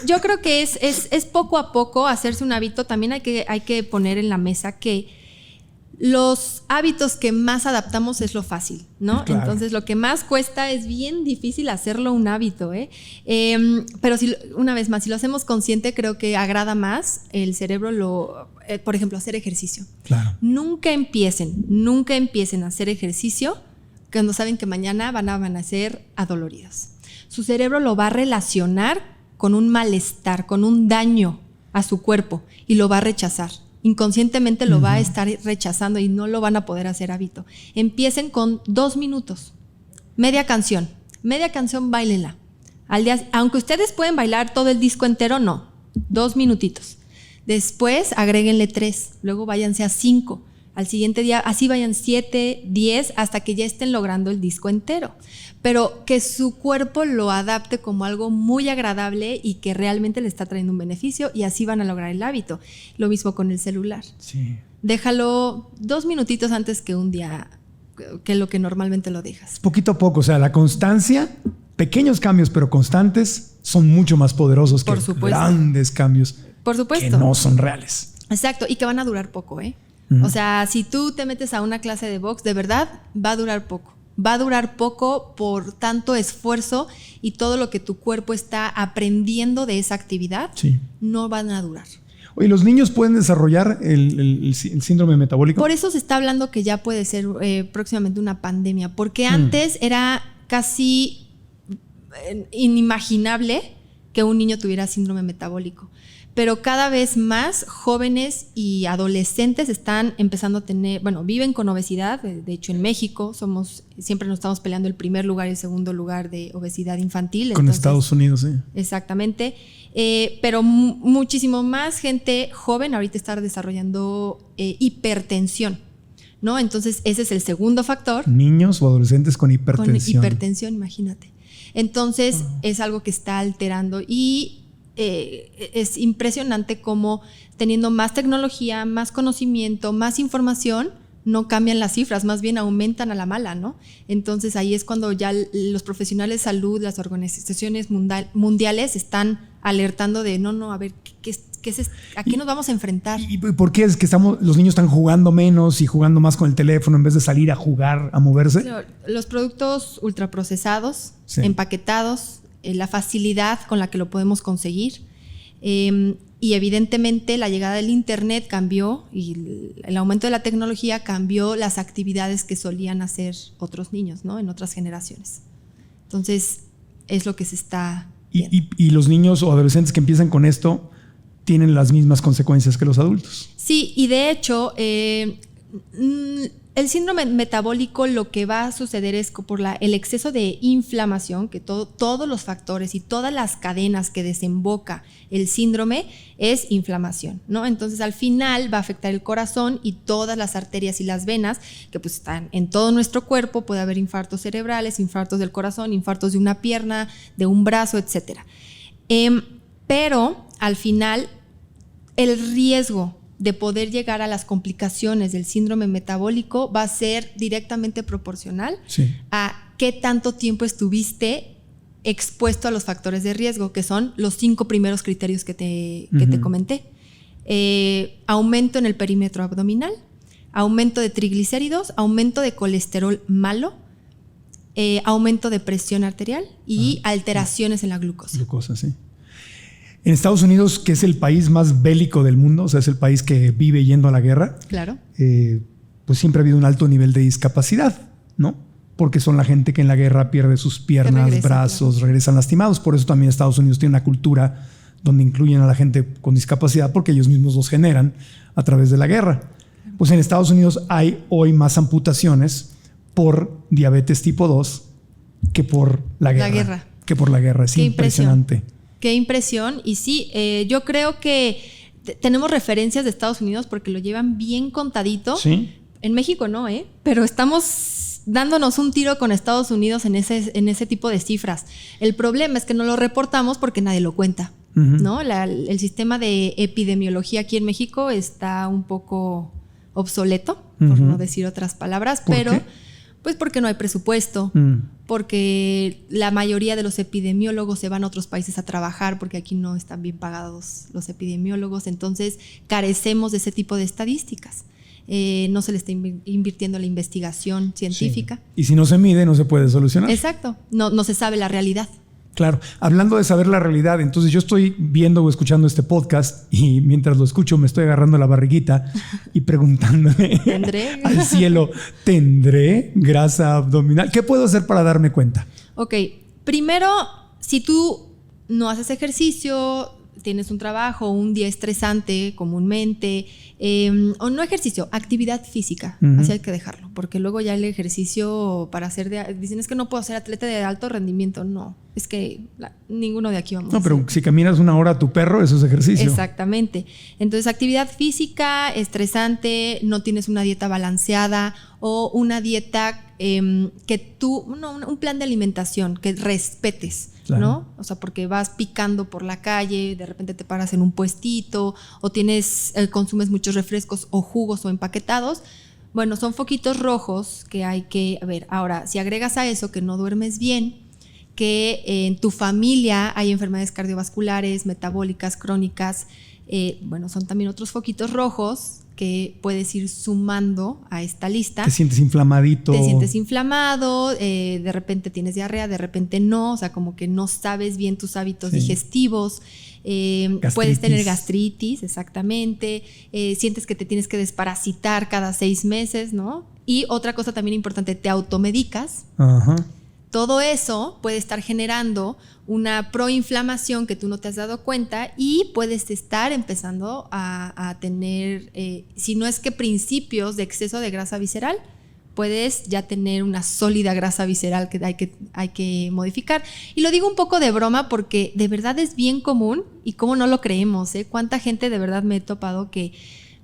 Yo creo que es poco a poco hacerse un hábito. También hay que poner en la mesa que los hábitos que más adaptamos es lo fácil, ¿no? Claro. Entonces lo que más cuesta es bien difícil hacerlo un hábito, pero una vez más, si lo hacemos consciente, creo que agrada más el cerebro. Por ejemplo, hacer ejercicio. Claro. Nunca empiecen a hacer ejercicio cuando saben que mañana van a amanecer adoloridos. Su cerebro lo va a relacionar con un malestar, con un daño a su cuerpo y lo va a rechazar. Inconscientemente lo va a estar rechazando y no lo van a poder hacer hábito. Empiecen con 2 minutos, media canción, báilenla. Al día, aunque ustedes pueden bailar todo el disco entero, no, 2 minutitos. Después agréguenle 3, luego váyanse a 5. Al siguiente día, así vayan 7, 10, hasta que ya estén logrando el disco entero. Pero que su cuerpo lo adapte como algo muy agradable y que realmente le está trayendo un beneficio y así van a lograr el hábito. Lo mismo con el celular. Sí. Déjalo 2 minutitos antes que un día, que lo que normalmente lo dejas. Poquito a poco, o sea, la constancia, pequeños cambios pero constantes son mucho más poderosos que grandes cambios. Por supuesto. Que no son reales. Exacto, y que van a durar poco, O sea, si tú te metes a una clase de box, de verdad va a durar poco. Va a durar poco por tanto esfuerzo y todo lo que tu cuerpo está aprendiendo de esa actividad, no van a durar. Oye, ¿los niños pueden desarrollar el síndrome metabólico? Por eso se está hablando que ya puede ser próximamente una pandemia, porque antes era casi inimaginable que un niño tuviera síndrome metabólico. Pero cada vez más jóvenes y adolescentes están empezando a tener, viven con obesidad. De hecho, en México siempre nos estamos peleando el primer lugar y el segundo lugar de obesidad infantil. Con Estados Unidos, sí. Exactamente. Pero muchísimo más gente joven ahorita está desarrollando hipertensión, ¿no? Entonces, ese es el segundo factor. Niños o adolescentes con hipertensión. Con hipertensión, imagínate. Entonces, es algo que está alterando y es impresionante cómo teniendo más tecnología, más conocimiento, más información, no cambian las cifras, más bien aumentan a la mala, ¿no? Entonces ahí es cuando ya los profesionales de salud, las organizaciones mundiales están alertando de no, a ver, ¿a qué nos vamos a enfrentar? ¿Y por qué es que los niños están jugando menos y jugando más con el teléfono en vez de salir a jugar, a moverse? Los productos ultraprocesados, empaquetados, la facilidad con la que lo podemos conseguir. Y evidentemente la llegada del internet cambió y el aumento de la tecnología cambió las actividades que solían hacer otros niños, ¿no? En otras generaciones. Entonces es lo que se está viendo. Y los niños o adolescentes que empiezan con esto tienen las mismas consecuencias que los adultos. Sí, y de hecho el síndrome metabólico, lo que va a suceder es que por el exceso de inflamación, que todos los factores y todas las cadenas que desemboca el síndrome es inflamación, ¿no? Entonces al final va a afectar el corazón y todas las arterias y las venas que pues están en todo nuestro cuerpo. Puede haber infartos cerebrales, infartos del corazón, infartos de una pierna, de un brazo, etc. Pero al final el riesgo de poder llegar a las complicaciones del síndrome metabólico va a ser directamente proporcional a qué tanto tiempo estuviste expuesto a los factores de riesgo, que son los 5 primeros criterios que te comenté. Aumento en el perímetro abdominal, aumento de triglicéridos, aumento de colesterol malo, aumento de presión arterial y alteraciones en la glucosa. Glucosa, sí. En Estados Unidos, que es el país más bélico del mundo, o sea, es el país que vive yendo a la guerra, claro, pues siempre ha habido un alto nivel de discapacidad, ¿no? Porque son la gente que en la guerra pierde sus piernas, brazos, regresan lastimados. Por eso también Estados Unidos tiene una cultura donde incluyen a la gente con discapacidad porque ellos mismos los generan a través de la guerra. Pues en Estados Unidos hay hoy más amputaciones por diabetes tipo 2 que por la guerra. Es impresionante. Qué impresión. Y sí, yo creo que tenemos referencias de Estados Unidos porque lo llevan bien contadito. Sí. En México no, pero estamos dándonos un tiro con Estados Unidos en ese tipo de cifras. El problema es que no lo reportamos porque nadie lo cuenta, ¿no? El sistema de epidemiología aquí en México está un poco obsoleto, por no decir otras palabras, pero ¿Qué? Pues porque no hay presupuesto, porque la mayoría de los epidemiólogos se van a otros países a trabajar porque aquí no están bien pagados los epidemiólogos, entonces carecemos de ese tipo de estadísticas. No se le está invirtiendo la investigación científica. Sí. Y si no se mide, no se puede solucionar. Exacto, no se sabe la realidad. Claro, hablando de saber la realidad, entonces yo estoy viendo o escuchando este podcast y mientras lo escucho me estoy agarrando la barriguita y preguntándole al cielo, ¿tendré grasa abdominal? ¿Qué puedo hacer para darme cuenta? Ok, primero, si tú no haces ejercicio, tienes un trabajo, un día estresante comúnmente, o no ejercicio, actividad física, así hay que dejarlo, porque luego ya el ejercicio para hacer, dicen es que no puedo ser atleta de alto rendimiento, no, es que ninguno de aquí vamos a hacer. No, pero si caminas 1 hora a tu perro, eso es ejercicio. Exactamente, entonces actividad física, estresante, no tienes una dieta balanceada o una dieta que un plan de alimentación que respetes. Claro. ¿No? O sea, porque vas picando por la calle, de repente te paras en un puestito o consumes muchos refrescos o jugos o empaquetados. Bueno, son foquitos rojos que hay que ver. Ahora, si agregas a eso que no duermes bien, que en tu familia hay enfermedades cardiovasculares, metabólicas, crónicas, bueno, son también otros foquitos rojos que puedes ir sumando a esta lista. Te sientes inflamadito. Te sientes inflamado, de repente tienes diarrea, de repente no, o sea, como que no sabes bien tus hábitos digestivos. Puedes tener gastritis, exactamente. Sientes que te tienes que desparasitar cada 6 meses, ¿no? Y otra cosa también importante, te automedicas. Ajá. Todo eso puede estar generando una proinflamación que tú no te has dado cuenta y puedes estar empezando a tener, si no es que principios de exceso de grasa visceral, puedes ya tener una sólida grasa visceral que hay que modificar. Y lo digo un poco de broma porque de verdad es bien común y cómo no lo creemos, ¿eh? Cuánta gente de verdad me he topado que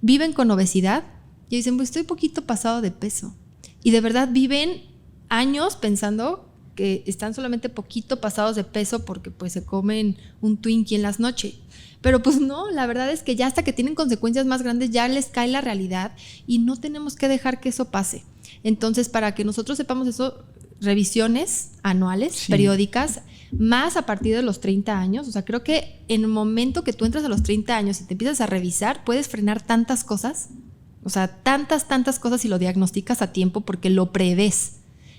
viven con obesidad y dicen, pues estoy poquito pasado de peso. Y de verdad viven años pensando que están solamente poquito pasados de peso porque pues se comen un Twinkie en las noches. Pero pues no, la verdad es que ya hasta que tienen consecuencias más grandes ya les cae la realidad y no tenemos que dejar que eso pase. Entonces, para que nosotros sepamos eso, revisiones anuales, periódicas, más a partir de los 30 años. O sea, creo que en el momento que tú entras a los 30 años y te empiezas a revisar, puedes frenar tantas cosas, o sea, tantas cosas y lo diagnosticas a tiempo porque lo prevés.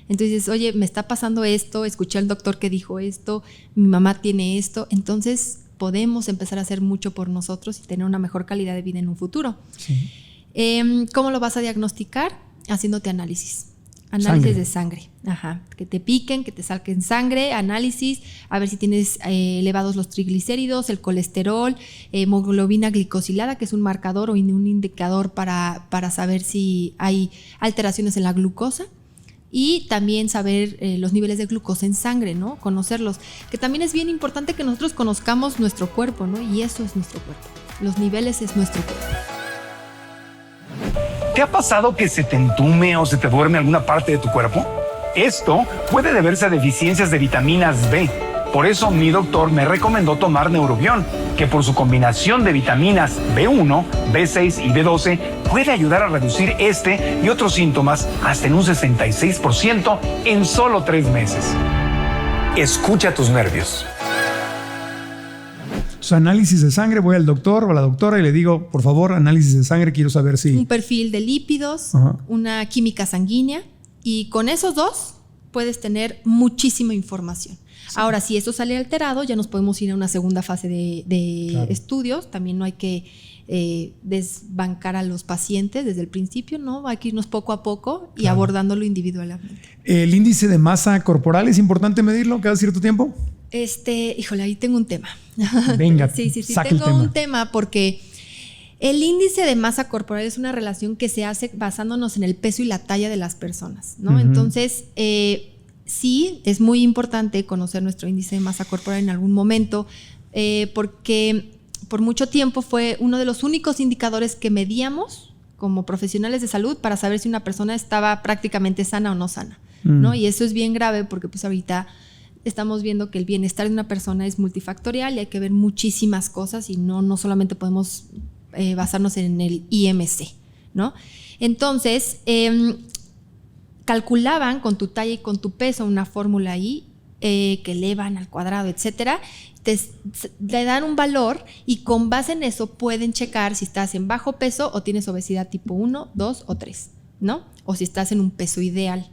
Entonces dices, oye, me está pasando esto, escuché al doctor que dijo esto, mi mamá tiene esto, entonces podemos empezar a hacer mucho por nosotros y tener una mejor calidad de vida en un futuro. Sí. ¿Cómo lo vas a diagnosticar? Haciéndote análisis. Sangre. De sangre. Ajá. Que te piquen, que te saquen sangre, análisis, a ver si tienes elevados los triglicéridos, el colesterol, hemoglobina glicosilada, que es un marcador o un indicador para saber si hay alteraciones en la glucosa. Y también saber los niveles de glucosa en sangre, ¿no? Conocerlos. Que también es bien importante que nosotros conozcamos nuestro cuerpo, ¿no? Y eso es nuestro cuerpo. Los niveles es nuestro cuerpo. ¿Te ha pasado que se te entume o se te duerme alguna parte de tu cuerpo? Esto puede deberse a deficiencias de vitaminas B. Por eso mi doctor me recomendó tomar Neurobión, que por su combinación de vitaminas B1, B6 y B12 puede ayudar a reducir este y otros síntomas hasta en un 66% en solo 3 meses. Escucha tus nervios. Su análisis de sangre, voy al doctor o a la doctora y le digo, por favor, análisis de sangre, quiero saber si... Un perfil de lípidos, Ajá. una química sanguínea, y con esos dos puedes tener muchísima información. Sí. Ahora, si eso sale alterado, ya nos podemos ir a una segunda fase de claro. estudios. También no hay que desbancar a los pacientes desde el principio, ¿no? Hay que irnos poco a poco y claro. abordándolo individualmente. ¿El índice de masa corporal es importante medirlo cada cierto tiempo? Híjole, ahí tengo un tema. Venga, sí, saca tengo el tema. un tema porque el índice de masa corporal es una relación que se hace basándonos en el peso y la talla de las personas, ¿no? Uh-huh. Entonces, sí, es muy importante conocer nuestro índice de masa corporal en algún momento, porque por mucho tiempo fue uno de los únicos indicadores que medíamos como profesionales de salud para saber si una persona estaba prácticamente sana o no sana, ¿no? Y eso es bien grave porque pues ahorita estamos viendo que el bienestar de una persona es multifactorial y hay que ver muchísimas cosas y no solamente podemos basarnos en el IMC, ¿no? Entonces, calculaban con tu talla y con tu peso una fórmula ahí que elevan al cuadrado, etcétera. Le dan un valor y con base en eso pueden checar si estás en bajo peso o tienes obesidad tipo 1, 2 o 3, ¿no? O si estás en un peso ideal.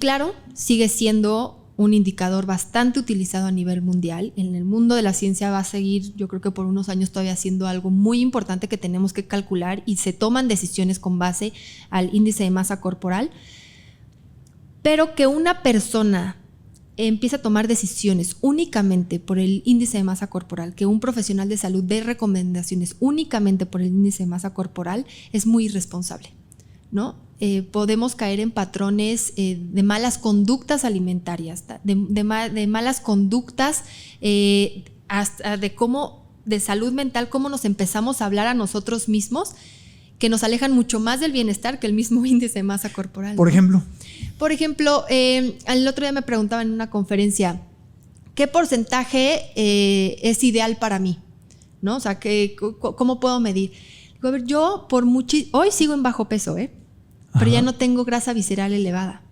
Claro, sigue siendo un indicador bastante utilizado a nivel mundial. En el mundo de la ciencia va a seguir, yo creo que por unos años todavía siendo algo muy importante que tenemos que calcular y se toman decisiones con base al índice de masa corporal. Pero que una persona empiece a tomar decisiones únicamente por el índice de masa corporal, que un profesional de salud dé recomendaciones únicamente por el índice de masa corporal, es muy irresponsable, ¿no? Podemos caer en patrones de malas conductas alimentarias, de malas conductas hasta de salud mental, cómo nos empezamos a hablar a nosotros mismos, que nos alejan mucho más del bienestar que el mismo índice de masa corporal. Por ejemplo. Por ejemplo, el otro día me preguntaban en una conferencia, ¿qué porcentaje es ideal para mí? ¿No? O sea, ¿cómo puedo medir? Digo, a ver, yo hoy sigo en bajo peso, pero ya no tengo grasa visceral elevada.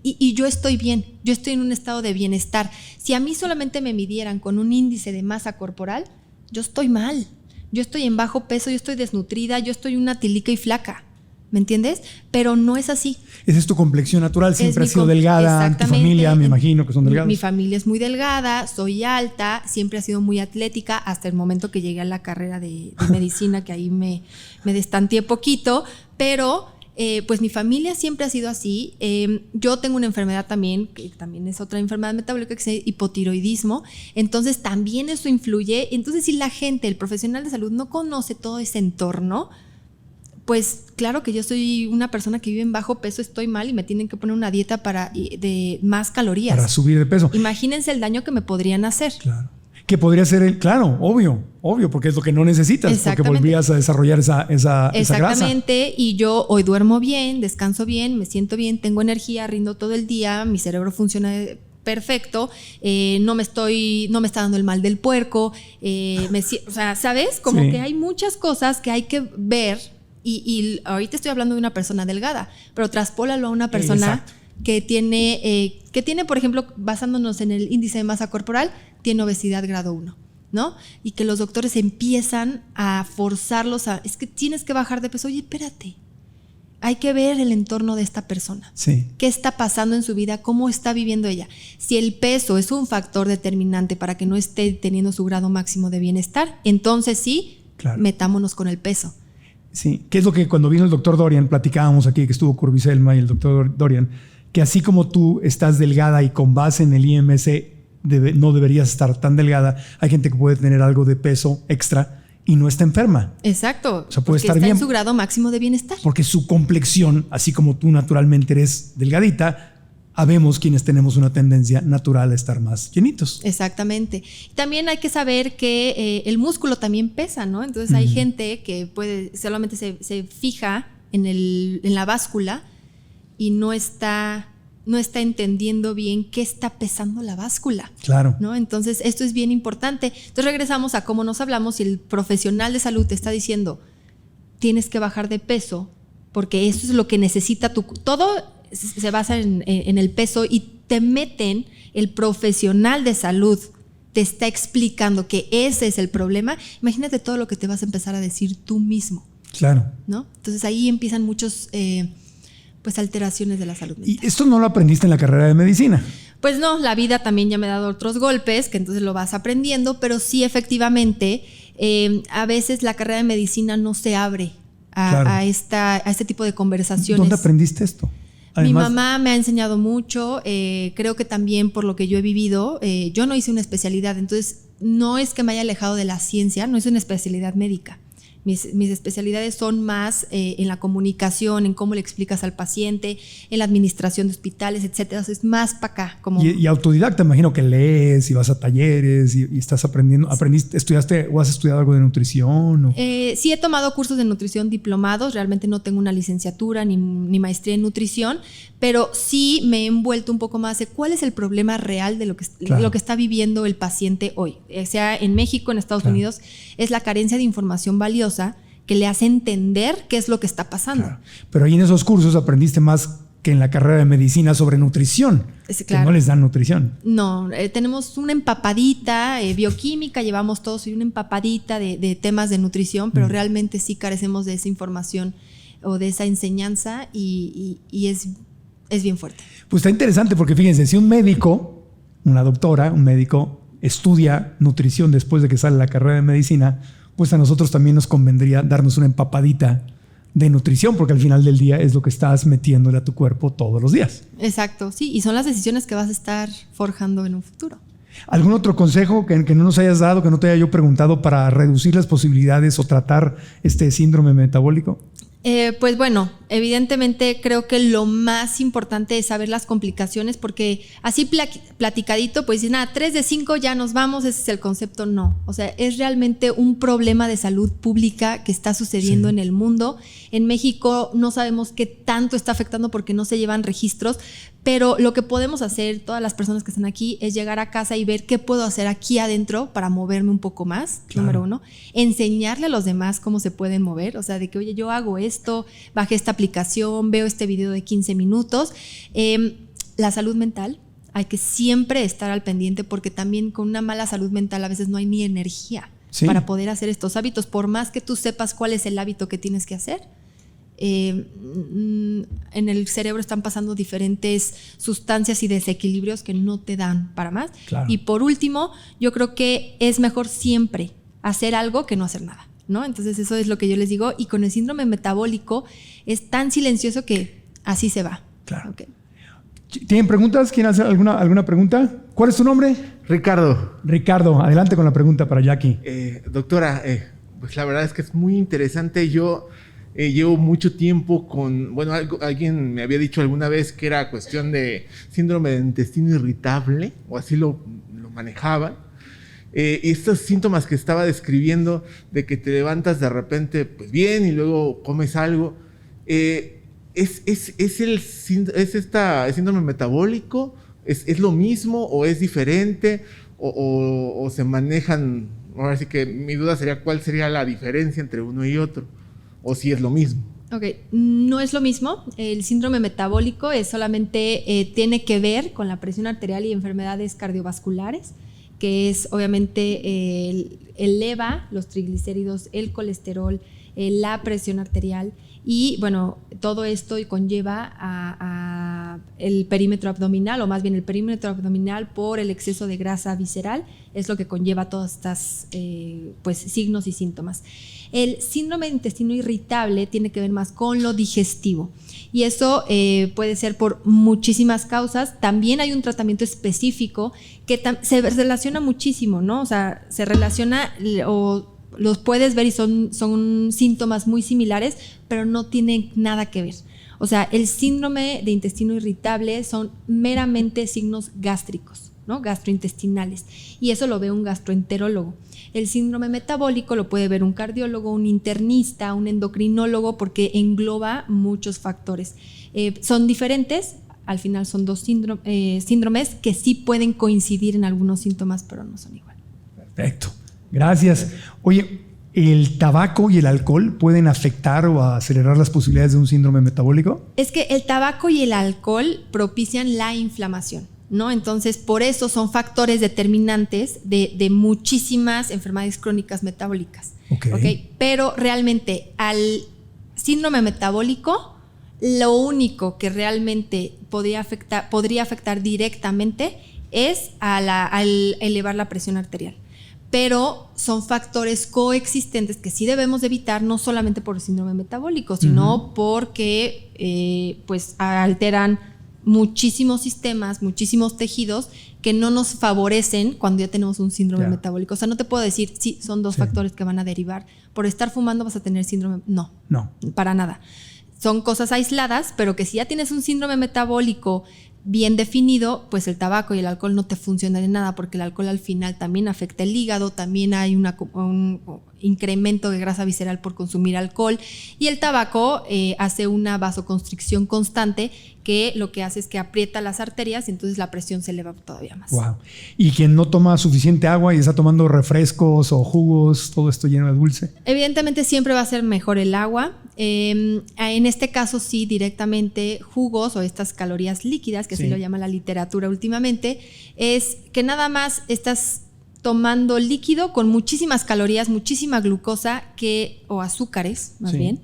Y yo estoy bien, yo estoy en un estado de bienestar. Si a mí solamente me midieran con un índice de masa corporal, yo estoy mal. Yo estoy en bajo peso, yo estoy desnutrida, yo estoy una tilica y flaca. ¿Me entiendes? Pero no es así. Esa es tu complexión natural, siempre has sido delgada. Tu familia, me imagino que son delgados. Mi familia es muy delgada, soy alta, siempre ha sido muy atlética hasta el momento que llegué a la carrera de medicina, que ahí me destanteé poquito, pero pues mi familia siempre ha sido así. Yo tengo una enfermedad también, que también es otra enfermedad metabólica, que es hipotiroidismo. Entonces también eso influye. Entonces si la gente, el profesional de salud no conoce todo ese entorno, pues claro que yo soy una persona que vive en bajo peso, estoy mal y me tienen que poner una dieta de más calorías. Para subir de peso. Imagínense el daño que me podrían hacer. Claro. Que podría ser, claro, obvio, porque es lo que no necesitas, porque volvías a desarrollar esa grasa. Exactamente, y yo hoy duermo bien, descanso bien, me siento bien, tengo energía, rindo todo el día, mi cerebro funciona perfecto, no me está dando el mal del puerco, o sea, ¿sabes? Como que hay muchas cosas que hay que ver, y ahorita estoy hablando de una persona delgada, pero traspólalo a una persona que tiene, por ejemplo, basándonos en el índice de masa corporal, tiene obesidad grado 1, ¿no? Y que los doctores empiezan a forzarlos es que tienes que bajar de peso. Oye, espérate, hay que ver el entorno de esta persona. Sí. ¿Qué está pasando en su vida? ¿Cómo está viviendo ella? Si el peso es un factor determinante para que no esté teniendo su grado máximo de bienestar, entonces sí, Claro. metámonos con el peso. Sí, que es lo que cuando vino el doctor Dorian, platicábamos aquí, que estuvo Curviselma y el doctor Dorian, que así como tú estás delgada y con base en el IMC no deberías estar tan delgada, hay gente que puede tener algo de peso extra y no está enferma. Exacto. O sea, puede porque estar está bien. en su grado máximo de bienestar. Porque su complexión, así como tú naturalmente eres delgadita, habemos quienes tenemos una tendencia natural a estar más llenitos. Exactamente. También hay que saber que el músculo también pesa, ¿no? Entonces hay gente que solamente se fija en la báscula y no está entendiendo bien qué está pesando la báscula. Claro. ¿No? Entonces esto es bien importante. Entonces regresamos a cómo nos hablamos y el profesional de salud te está diciendo, tienes que bajar de peso porque eso es lo que necesita todo se basa en el peso y te meten, el profesional de salud te está explicando que ese es el problema. Imagínate todo lo que te vas a empezar a decir tú mismo. Claro. ¿No? Entonces ahí empiezan muchos pues alteraciones de la salud mental. Y esto no lo aprendiste en la carrera de medicina. Pues no, la vida también ya me ha dado otros golpes, que entonces lo vas aprendiendo, pero sí efectivamente a veces la carrera de medicina no se abre a este tipo de conversaciones. ¿Dónde aprendiste esto? Además, mi mamá me ha enseñado mucho, creo que también por lo que yo he vivido, yo no hice una especialidad, entonces no es que me haya alejado de la ciencia, no hice una especialidad médica. Mis especialidades son más en la comunicación, en cómo le explicas al paciente, en la administración de hospitales, etcétera. Es más para acá. Y autodidacta, imagino que lees y vas a talleres y estás aprendiendo. ¿Estudiaste o has estudiado algo de nutrición? Sí he tomado cursos de nutrición diplomados. Realmente no tengo una licenciatura ni maestría en nutrición, pero sí me he envuelto un poco más de cuál es el problema real de lo que está viviendo el paciente hoy. Sea en México, en Estados Unidos, es la carencia de información valiosa que le hace entender qué es lo que está pasando. Claro. Pero ahí en esos cursos aprendiste más que en la carrera de medicina sobre nutrición. Sí, claro. Que no les dan nutrición. No, tenemos una empapadita, bioquímica, llevamos todos y una empapadita de temas de nutrición, pero realmente sí carecemos de esa información o de esa enseñanza y es bien fuerte. Pues está interesante porque fíjense, si un médico, una doctora, un médico estudia nutrición después de que sale la carrera de medicina, pues a nosotros también nos convendría darnos una empapadita de nutrición, porque al final del día es lo que estás metiéndole a tu cuerpo todos los días. Exacto, sí, y son las decisiones que vas a estar forjando en un futuro. ¿Algún otro consejo que no nos hayas dado, que no te haya yo preguntado para reducir las posibilidades o tratar este síndrome metabólico? Pues bueno, evidentemente creo que lo más importante es saber las complicaciones, porque así platicadito, pues nada, 3 de 5 ya nos vamos, ese es el concepto, no. O sea, es realmente un problema de salud pública que está sucediendo en el mundo. En México no sabemos qué tanto está afectando porque no se llevan registros, pero lo que podemos hacer, todas las personas que están aquí, es llegar a casa y ver qué puedo hacer aquí adentro para moverme un poco más, número 1. Enseñarle a los demás cómo se pueden mover, o sea, de que, oye, yo hago esto, bajé esta aplicación, veo este video de 15 minutos. La salud mental, hay que siempre estar al pendiente porque también con una mala salud mental a veces no hay ni energía para poder hacer estos hábitos, por más que tú sepas cuál es el hábito que tienes que hacer. En el cerebro están pasando diferentes sustancias y desequilibrios que no te dan para más. Claro. Y por último, yo creo que es mejor siempre hacer algo que no hacer nada, ¿no? Entonces eso es lo que yo les digo, y con el síndrome metabólico es tan silencioso que así se va. Claro. Okay. ¿Tienen preguntas? ¿Quieren hacer alguna pregunta? ¿Cuál es tu nombre? Ricardo. Ricardo, adelante con la pregunta para Jackie. Doctora, pues la verdad es que es muy interesante. Yo llevo mucho tiempo con, bueno, alguien me había dicho alguna vez que era cuestión de síndrome de intestino irritable, o así lo manejaban. Y estos síntomas que estaba describiendo, de que te levantas de repente pues bien y luego comes algo, ¿es el síndrome metabólico? ¿Es lo mismo o es diferente? ¿O se manejan? Ahora sí que mi duda sería cuál sería la diferencia entre uno y otro, o si es lo mismo. Ok, no es lo mismo. El síndrome metabólico es solamente tiene que ver con la presión arterial y enfermedades cardiovasculares, que es obviamente eleva los triglicéridos, el colesterol, la presión arterial y bueno, todo esto conlleva a el perímetro abdominal, o más bien el perímetro abdominal por el exceso de grasa visceral, es lo que conlleva todas estas pues, signos y síntomas. El síndrome de intestino irritable tiene que ver más con lo digestivo y eso puede ser por muchísimas causas. También hay un tratamiento específico que se relaciona muchísimo, ¿no? O sea, se relaciona o los puedes ver y son síntomas muy similares, pero no tienen nada que ver. O sea, el síndrome de intestino irritable son meramente signos gástricos, ¿no? Gastrointestinales, y eso lo ve un gastroenterólogo. El síndrome metabólico lo puede ver un cardiólogo, un internista, un endocrinólogo, porque engloba muchos factores. Son diferentes, al final son dos síndromes que sí pueden coincidir en algunos síntomas, pero no son igual. Perfecto, gracias. Oye, ¿el tabaco y el alcohol pueden afectar o acelerar las posibilidades de un síndrome metabólico? Es que el tabaco y el alcohol propician la inflamación, ¿no? Entonces, por eso son factores determinantes de muchísimas enfermedades crónicas metabólicas. Okay. Pero realmente al síndrome metabólico, lo único que realmente podría afectar directamente es al elevar la presión arterial. Pero son factores coexistentes que sí debemos de evitar, no solamente por el síndrome metabólico, sino porque pues alteran muchísimos sistemas, muchísimos tejidos que no nos favorecen cuando ya tenemos un síndrome metabólico. O sea, no te puedo decir, sí, son dos factores que van a derivar. Por estar fumando vas a tener síndrome. No, para nada. Son cosas aisladas, pero que si ya tienes un síndrome metabólico bien definido, pues el tabaco y el alcohol no te funcionan en nada, porque el alcohol al final también afecta el hígado, también hay un incremento de grasa visceral por consumir alcohol, y el tabaco hace una vasoconstricción constante que lo que hace es que aprieta las arterias y entonces la presión se eleva todavía más. Wow. ¿Y quien no toma suficiente agua y está tomando refrescos o jugos, todo esto lleno de dulce? Evidentemente siempre va a ser mejor el agua. En este caso sí, directamente jugos o estas calorías líquidas, que así lo llama la literatura últimamente, es que nada más estás tomando líquido con muchísimas calorías, muchísima glucosa o azúcares más bien,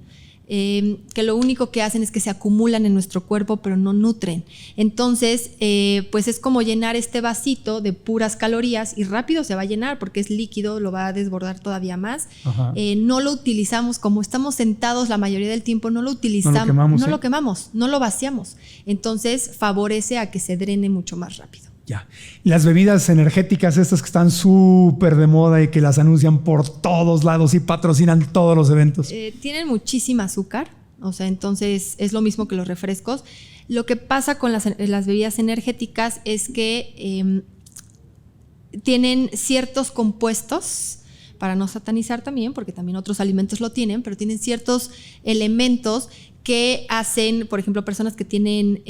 que lo único que hacen es que se acumulan en nuestro cuerpo pero no nutren. Entonces pues es como llenar este vasito de puras calorías y rápido se va a llenar porque es líquido, lo va a desbordar todavía más. No lo utilizamos, como estamos sentados la mayoría del tiempo, no lo utilizamos, lo quemamos, no lo vaciamos. Entonces favorece a que se drene mucho más rápido. Ya. Las bebidas energéticas, estas que están súper de moda y que las anuncian por todos lados y patrocinan todos los eventos. Tienen muchísima azúcar, o sea, entonces es lo mismo que los refrescos. Lo que pasa con las bebidas energéticas es que tienen ciertos compuestos, para no satanizar también, porque también otros alimentos lo tienen, pero tienen ciertos elementos que hacen, por ejemplo, personas que tienen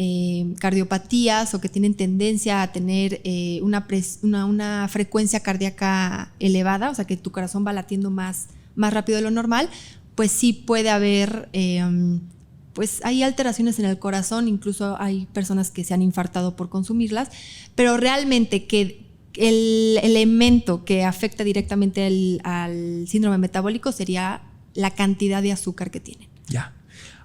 cardiopatías o que tienen tendencia a tener una frecuencia cardíaca elevada, o sea que tu corazón va latiendo más rápido de lo normal, pues sí puede haber, pues hay alteraciones en el corazón, incluso hay personas que se han infartado por consumirlas, pero realmente que el elemento que afecta directamente al síndrome metabólico sería la cantidad de azúcar que tienen. Ya.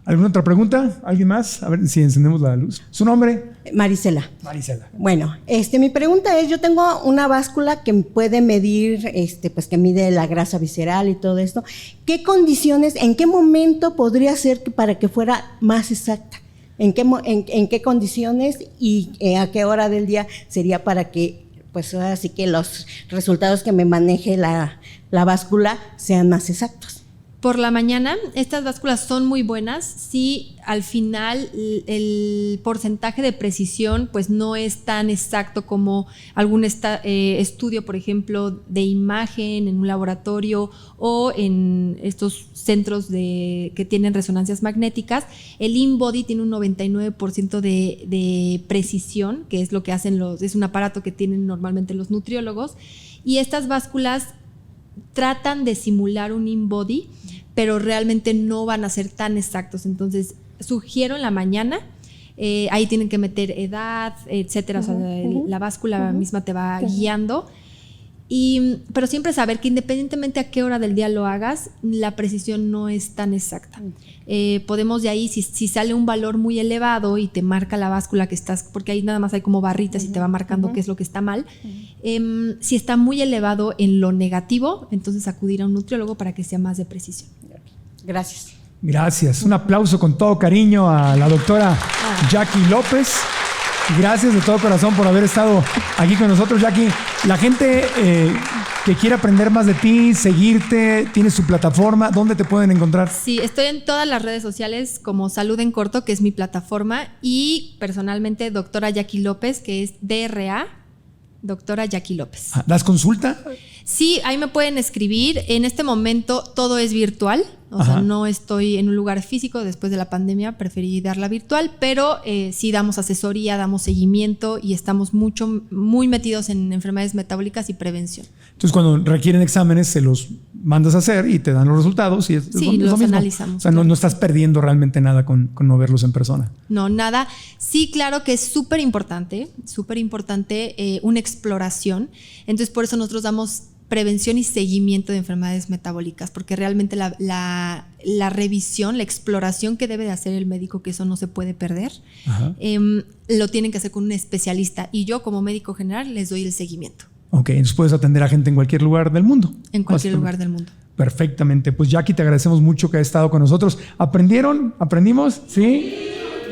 ¿Alguna otra pregunta? ¿Alguien más? A ver si encendemos la luz. ¿Su nombre? Marisela. Marisela. Bueno, mi pregunta es, yo tengo una báscula que puede medir, pues que mide la grasa visceral y todo esto. ¿Qué condiciones, en qué momento podría ser para que fuera más exacta? ¿En qué condiciones y a qué hora del día sería para que, pues así que los resultados que me maneje la báscula sean más exactos? Por la mañana, estas básculas son muy buenas si al final el porcentaje de precisión pues no es tan exacto como algún estudio, por ejemplo, de imagen en un laboratorio o en estos centros que tienen resonancias magnéticas. El InBody tiene un 99% de precisión, que es lo que hacen es un aparato que tienen normalmente los nutriólogos, y estas básculas tratan de simular un InBody, pero realmente no van a ser tan exactos. Entonces, sugiero en la mañana, ahí tienen que meter edad, etcétera. O sea, la báscula misma te va guiando. Pero siempre saber que independientemente a qué hora del día lo hagas, la precisión no es tan exacta. Podemos de ahí, si sale un valor muy elevado y te marca la báscula que estás, porque ahí nada más hay como barritas y te va marcando qué es lo que está mal. Si está muy elevado en lo negativo, entonces acudir a un nutriólogo para que sea más de precisión. Gracias. Gracias. Un aplauso con todo cariño a la doctora Jackie López. Gracias de todo corazón por haber estado aquí con nosotros, Jackie. La gente que quiere aprender más de ti, seguirte, tienes su plataforma, ¿dónde te pueden encontrar? Sí, estoy en todas las redes sociales como Salud en Corto, que es mi plataforma, y personalmente doctora Jackie López, que es DRA, doctora Jackie López. ¿Das consulta? Sí, ahí me pueden escribir. En este momento todo es virtual, o sea, no estoy en un lugar físico. Después de la pandemia preferí darla virtual, pero sí damos asesoría, damos seguimiento y estamos muy metidos en enfermedades metabólicas y prevención. Entonces, cuando requieren exámenes, se los mandas a hacer y te dan los resultados. Y es lo mismo. Analizamos. O sea, no estás perdiendo realmente nada con no verlos en persona. No, nada. Sí, claro que es súper importante una exploración. Entonces, por eso nosotros damos prevención y seguimiento de enfermedades metabólicas, porque realmente la revisión, la exploración que debe de hacer el médico, que eso no se puede perder, lo tienen que hacer con un especialista, y yo como médico general les doy el seguimiento. Ok, entonces puedes atender a gente en cualquier lugar del mundo. En cualquier lugar del mundo. Perfectamente. Pues Jackie, te agradecemos mucho que hayas estado con nosotros. ¿Aprendieron? ¿Aprendimos? ¿Sí?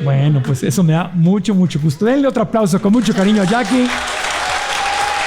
Bueno, pues eso me da mucho gusto. Denle otro aplauso con mucho cariño a Jackie.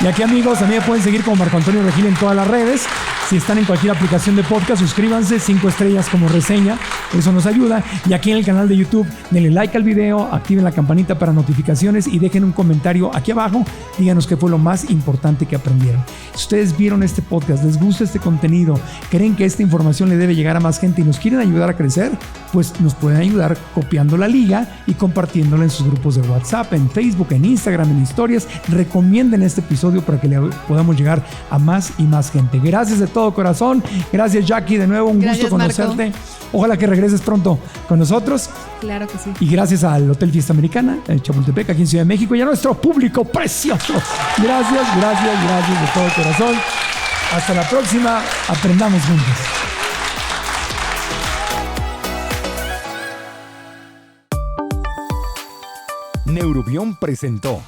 Y aquí, amigos, también me pueden seguir como Marco Antonio Regil en todas las redes. Si están en cualquier aplicación de podcast, suscríbanse, 5 estrellas como reseña, eso nos ayuda. Y aquí en el canal de YouTube, denle like al video, activen la campanita para notificaciones y dejen un comentario aquí abajo. Díganos qué fue lo más importante que aprendieron. Si ustedes vieron este podcast, les gusta este contenido, creen que esta información le debe llegar a más gente y nos quieren ayudar a crecer, pues nos pueden ayudar copiando la liga y compartiéndola en sus grupos de WhatsApp, en Facebook, en Instagram, en historias. Recomienden este episodio para que le podamos llegar a más y más gente. Gracias de todo corazón. Gracias, Jackie, de nuevo, un gusto conocerte. Marco. Ojalá que regreses pronto con nosotros. Claro que sí. Y gracias al Hotel Fiesta Americana en Chapultepec, aquí en Ciudad de México, y a nuestro público precioso. Gracias de todo corazón. Hasta la próxima. Aprendamos juntos. Neurobión presentó